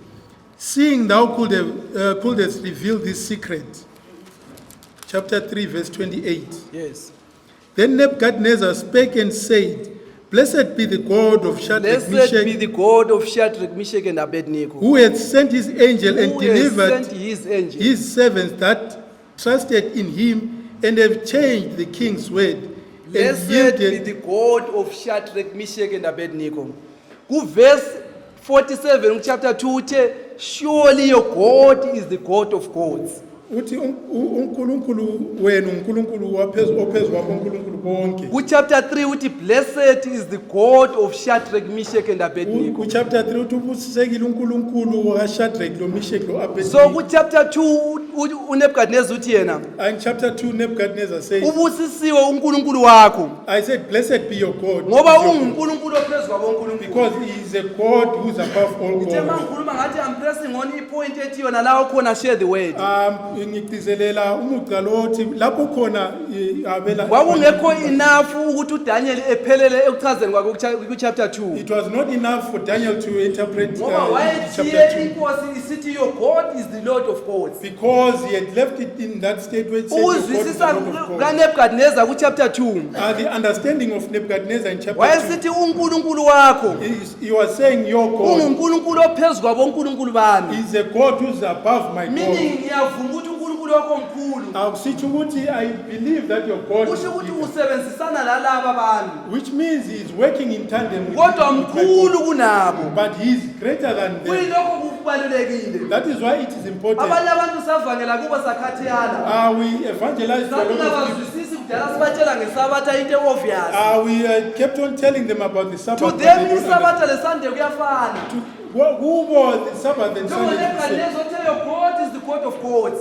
seeing thou couldest reveal this secret. Chapter 3, verse 28. Yes. Then Nebuchadnezzar spake and said, Blessed be the God of Shadrach, Blessed be Meshach, the God of Shadrach, Meshach and Abednego, who hath sent his angel and who has delivered sent his angel his servants that trusted in him and have changed the king's word and Blessed be yielded. the God of Shadrach, Meshach and Abednego. Verse 47 chapter 2 uthe, surely your God is the God of gods. Uthi uNkulunkulu wenu uNkulunkulu ophezu kwabo uNkulunkulu bonke. Chapter 3 uthi, blessed is the God of Shadrach, Meshach and Abednego. Chapter 3 uthi ubusisekile uNkulunkulu kaShadrach lo-Meshach So lo-Abednego. chapter 2 uNebukadnezar uthi yena, And chapter 2 Nebuchadnezzar says, ubusisiwe uNkulunkulu wakho I said, blessed be your God. ngoba Is your God. unguNkulunkulu ophezu kwabo uNkulunkulu. Because he is a God who is above all Ngithe gods. mangikhuluma ngathi I'm pressing on ipoint ethi yona la ukhona share the word. Ngigcizelela umugqa lo othi lapho khona abela. Kwakungekho enough ukuthi uDaniel ephelele ekuchazeni kwakhe ku-chapter 2. It was not enough for Daniel to interpret Ngoba chapter wayethiye 2 inkosi isithi your God is the Lord of gods. because he had left it in that state where it said your God is the Ukuzwisisa Lord of gods. kaNebukadnezar ku-chapter 2 The understanding of Nebuchadnezzar in chapter 2, wayesithi uNkulunkulu wakho he was saying your God unguNkulunkulu ophezu kwabo uNkulunkulu bami. is a God who is above my God. Meaning ngiyavuma ukuthi uNkulunkulu wakho mkhulu. Akusitsho ukuthi I believe that your God is Kusho ukuthi bigger, usebenzisana nalaba bantu. which means he is working in tandem with Kodwa my mkhulu God. kunabo. But he is greater than them. Kuyilokho kubalulekile. That is why it is important. Abanye abantu savangela kubo sakhathiyana. We evangelize to a lot of people. Sakungabazwisisi kudala sibatshela ngesabatha into obvious. We kept on telling them about the To Sabbath. but them they don't isabatha lesande kuyafana. Who the Sabbath and Sunday? NjengoNebukadnezar othe your God is the God of gods.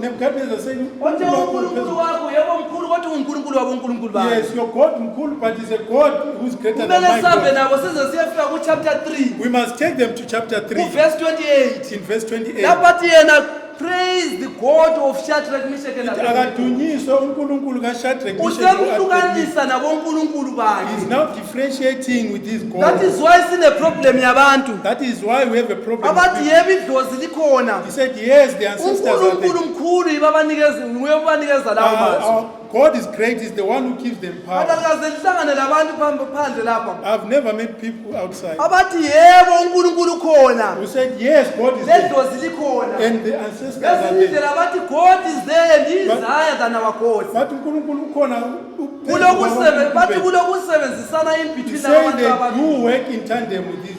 Nebuchadnezzar saying, Othe uNkulunkulu wakho yebo mkhulu kodwa unguNkulunkulu wabo uNkulunkulu bami. yes, your God mkhulu, but is a God who is greater than Kumele my sihambe God. nabo size siyefika ku-chapter 3 We must take them to chapter 3, verse 28. in verse 28. Lapho athi yena praise the God of Shadrach, Meshach and Abednego. Akadunyiswe uNkulunkulu kaShadrach, Meshach, lo-Abednego. Usemhlukanisa nabonkulunkulu He bakhe. is now differentiating with his That God. is why sine-problem yabantu. That is why we have a problem. with Abathi people. yebo idlozi likhona. He said, yes, the ancestors are uNkulunkulu there. mkhulu nguye obanikeza lawo mazwi. Our God is great, is the one who gives them power. Akaze lihlangane labantu phandle lapha. I've never met people outside Abathi yebo uNkulunkulu khona. who said, yes, God is there. Ledlozi likhona. And the ancestors are Ngesinye there. indlela bathi God is there and he is higher than our gods. But uNkulunkulu ukhona Bathi kulokusebenzisana in He between said abantu they ababili. do work in tandem with this.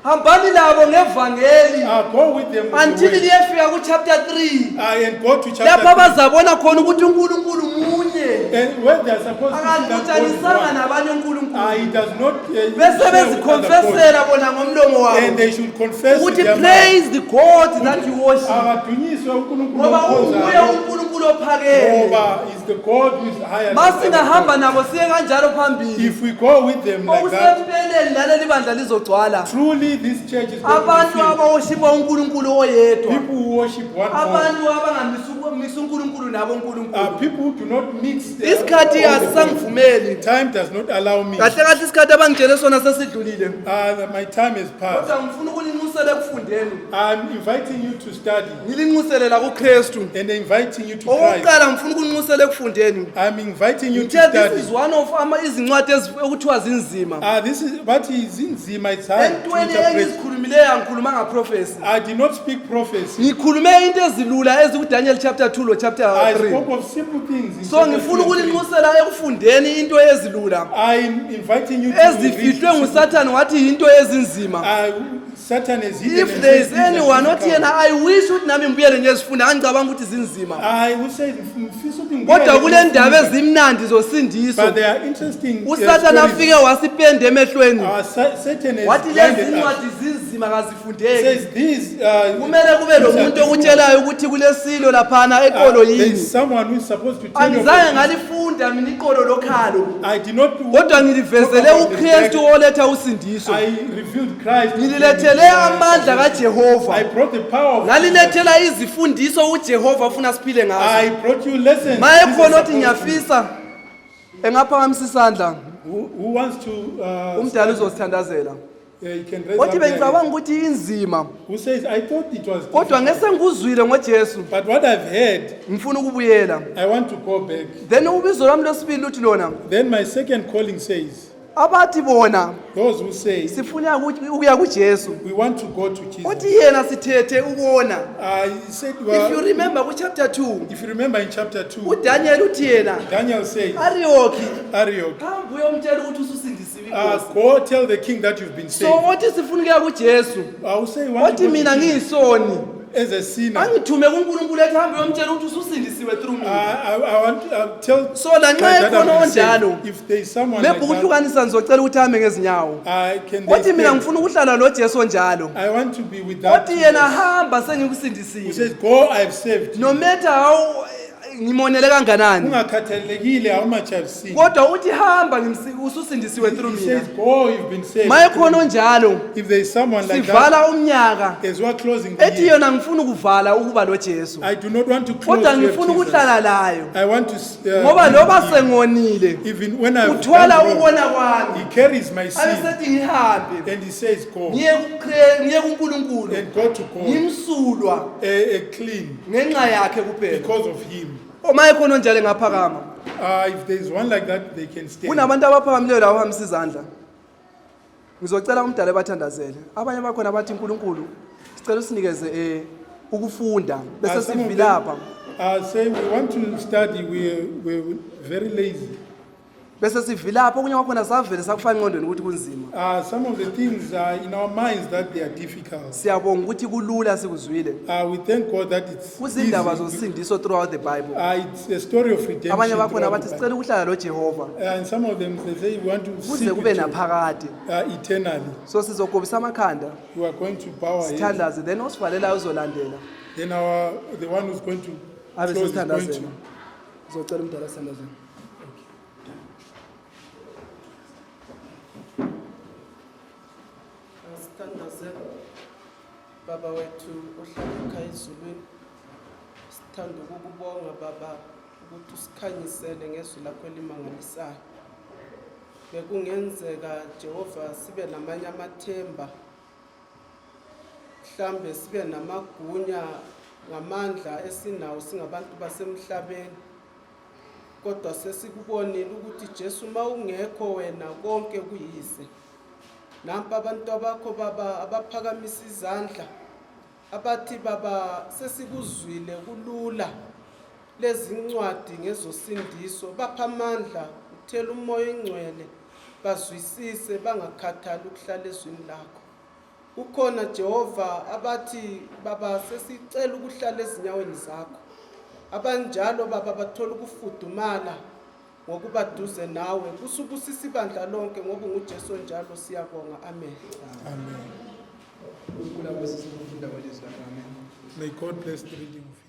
Hambani labo ngevangeli Go with them with until the word. liyefika ku-chapter 3 And go to lapho chapter abazabona khona ukuthi uNkulunkulu munye 3. And where they are supposed to see that God is akahlutanisanga one. nabanye uNkulunkulu He does not bese share with other gods. bezikhonfesela bona ngomlomo And wabo they should confess with ukuthi their mouth. praise the God that you worship Abadunyiswe uNkulunkulu ngoba unguye omkhonzayo, uNkulunkulu ophakeme. ngoba is the God who is higher than Masingahamba other nabo siye kanjalo gods. phambili If we go with them like that, okusempeleni laleli bandla lizogcwala truly this church is going to be abantu filled. abawoshipa uNkulunkulu oyedwa, People who worship one God. abantu abangamisa uNkulunkulu nabo uNkulunkulu. People who do not mix Isikhathi all the gods. asisangivumeli Time does not allow me. kahle kahle isikhathi abangitshele sona sesidlulile My time has passed. kodwa ngifuna ukulinxusela ekufundeni, I'm inviting you to study ngilinxusele la kuKristu. and inviting you to Christ. Okokuqala ngifuna ukunxusela ekufundeni. I'm inviting you to Ngithe this study. is one of izincwadi ekuthiwa zinzima. This is what is in Zima. It's hard to Entweni interpret. engizikhulumileyo angikhuluma ngaprofesi. I did not speak prophecy. Ngikhulume into ezilula ezikuDaniel chapter 2 lo chapter I 3. spoke of simple things. in So chapter ngifuna 2 and 3. ukulinxusela ekufundeni into ezilula I'm inviting you to read ezifihlwe simple- nguSathane wathi into ezinzima. Satan has hidden If and there said is these are anyone othi difficult. yena I wish ukuthi nami ngibuyele ngiyezifunda angicabanga ukuthi zinzima. Who said mfisa ukuthi Kodwa ngibuyele kule ndaba ngifunda. ezimnandi zosindiso But they are interesting. uSathane stories. afike wasipenda emehlweni Satan has wathi blinded lezi us. ncwadi zinzima kazifundeki. Says these. Kumele kube lo muntu okutshelayo ukuthi kulesilo laphana eqolo There yini. is someone who is supposed to tell you. Angizange ngalifunda mina iqolo lokhalo I did not. kodwa ngilivezele uKristu oletha usindiso. I revealed Christ. Ngililethele amandla kaJehova. I brought the power of. Ngalilethela izifundiso uJehova ufuna siphile ngazo. I brought you lessons. Maye Jesus khona othi supposed to- ngiyafisa engaphakamisa isandla Who wants to? umdala uzosithandazela. You can raise Othi up there. bengicabanga ukuthi inzima Who says I thought it was. kodwa ngese ngikuzwile ngoJesu But what I've heard, ngifuna ukubuyela. I want to go back. Then ubizo lwami losibili uthi lona Then my second calling says, abathi bona Those who say, sifuna ukuya kuJesu we want to go to Jesus. uthi yena sithethe ukona. He said, If you well, remember ku chapter 2 if you remember in chapter 2, uDaniel uthi yena Daniel says, Arioki Arioch, hamba uyomtshela ukuthi ususindisiwe inkosi. go tell the king that you've been So saved. uthi sifuna ukuya kuJesu I will say, want to uthi go mina to Jesus ngiyisoni as a sinner. angithume kuNkulunkulu ethi hamba uyomtshela ukuthi ususindisiwe through mina. I want to tell So la nxa that ekhona I've been saved. onjalo If there is someone like lebhuku that, uhlukanisa ngizocela ukuthi ame ngezinyawo can they uthi mina stand? ngifuna ukuhlala noJesu onjalo I want to be with that uthi Jesus yena hamba who sengikusindisile says, go, I've saved you. no matter how ngimonele kanganani Ungakhathalekile how much I've seen. kodwa uthi hamba ususindisiwe through He mina says, go, you've been saved. maye khona onjalo If there is someone like that, sivala umnyaka as we are closing the ethi year, yona ngifuna ukuvala ukuba loJesu I do not want to close kodwa with ngifuna Jesus. ukuhlala layo I want to ngoba be loba with him. sengonile Even when I've uthwala done wrong, ukona kwami he carries my sin abesethi ngihambe and he says, go ngiye kuNkulunkulu and go to God ngimsulwa clean ngenxa yakhe kuphela because of him. omaye khona onjalo ngaphakama If there is one like that, they can stay. kunabantu abaphakamileyo la uhambisa izandla ngizocela umdala ebathandazele abanye bakhona bathi uNkulunkulu sicela usinikeze ukufunda bese Some of sivilapha them say we want to study, we're very lazy. bese sivilapha okunye kwakhona savele sakufaka engqondweni ukuthi kunzima Some of the things are in our minds that they are difficult. siyabonga ukuthi kulula sikuzwile We thank God that it's easy. kuzindaba zosindiso throughout the Bible It's a story of redemption. abanye bakhona throughout bathi the Bible. sicela ukuhlala noJehova And some of them, they say we want to kuze seek kube with you, naphakade eternally. so sizogobisa amakhanda We are going to bow our heads. sithandaze then osivalelayo uzolandela Then the one who's going to abe close is going sesithandazela to. ngizocela umdala sithandazela Sithandaze baba wethu ohlala ekhaya ezulwini sithanda ukukubonga baba ukuthi usikhanyisele ngezwi lakho elimangalisayo bekungenzeka Jehova sibe namanye amathemba mhlambe sibe namagunya ngamandla esinawo singabantu basemhlabeni kodwa sesikubonile ukuthi Jesu mawungekho wena konke kuyise nampa abantu abakho baba abaphakamisa izandla abathi baba sesikuzwile kulula lezi incwadi ngezosindiso bapha amandla uthela umoya engcwele bazwisise bangakhathali ukuhlala ezwini lakho ukhona Jehova abathi baba sesicela ukuhlala ezinyaweni zakho abanjalo baba bathola ukufudumala ngokuba duze nawe kusubusisa ibandla lonke ngoba nguJesu njalo siyabonga amen. Amen. May God bless the reading of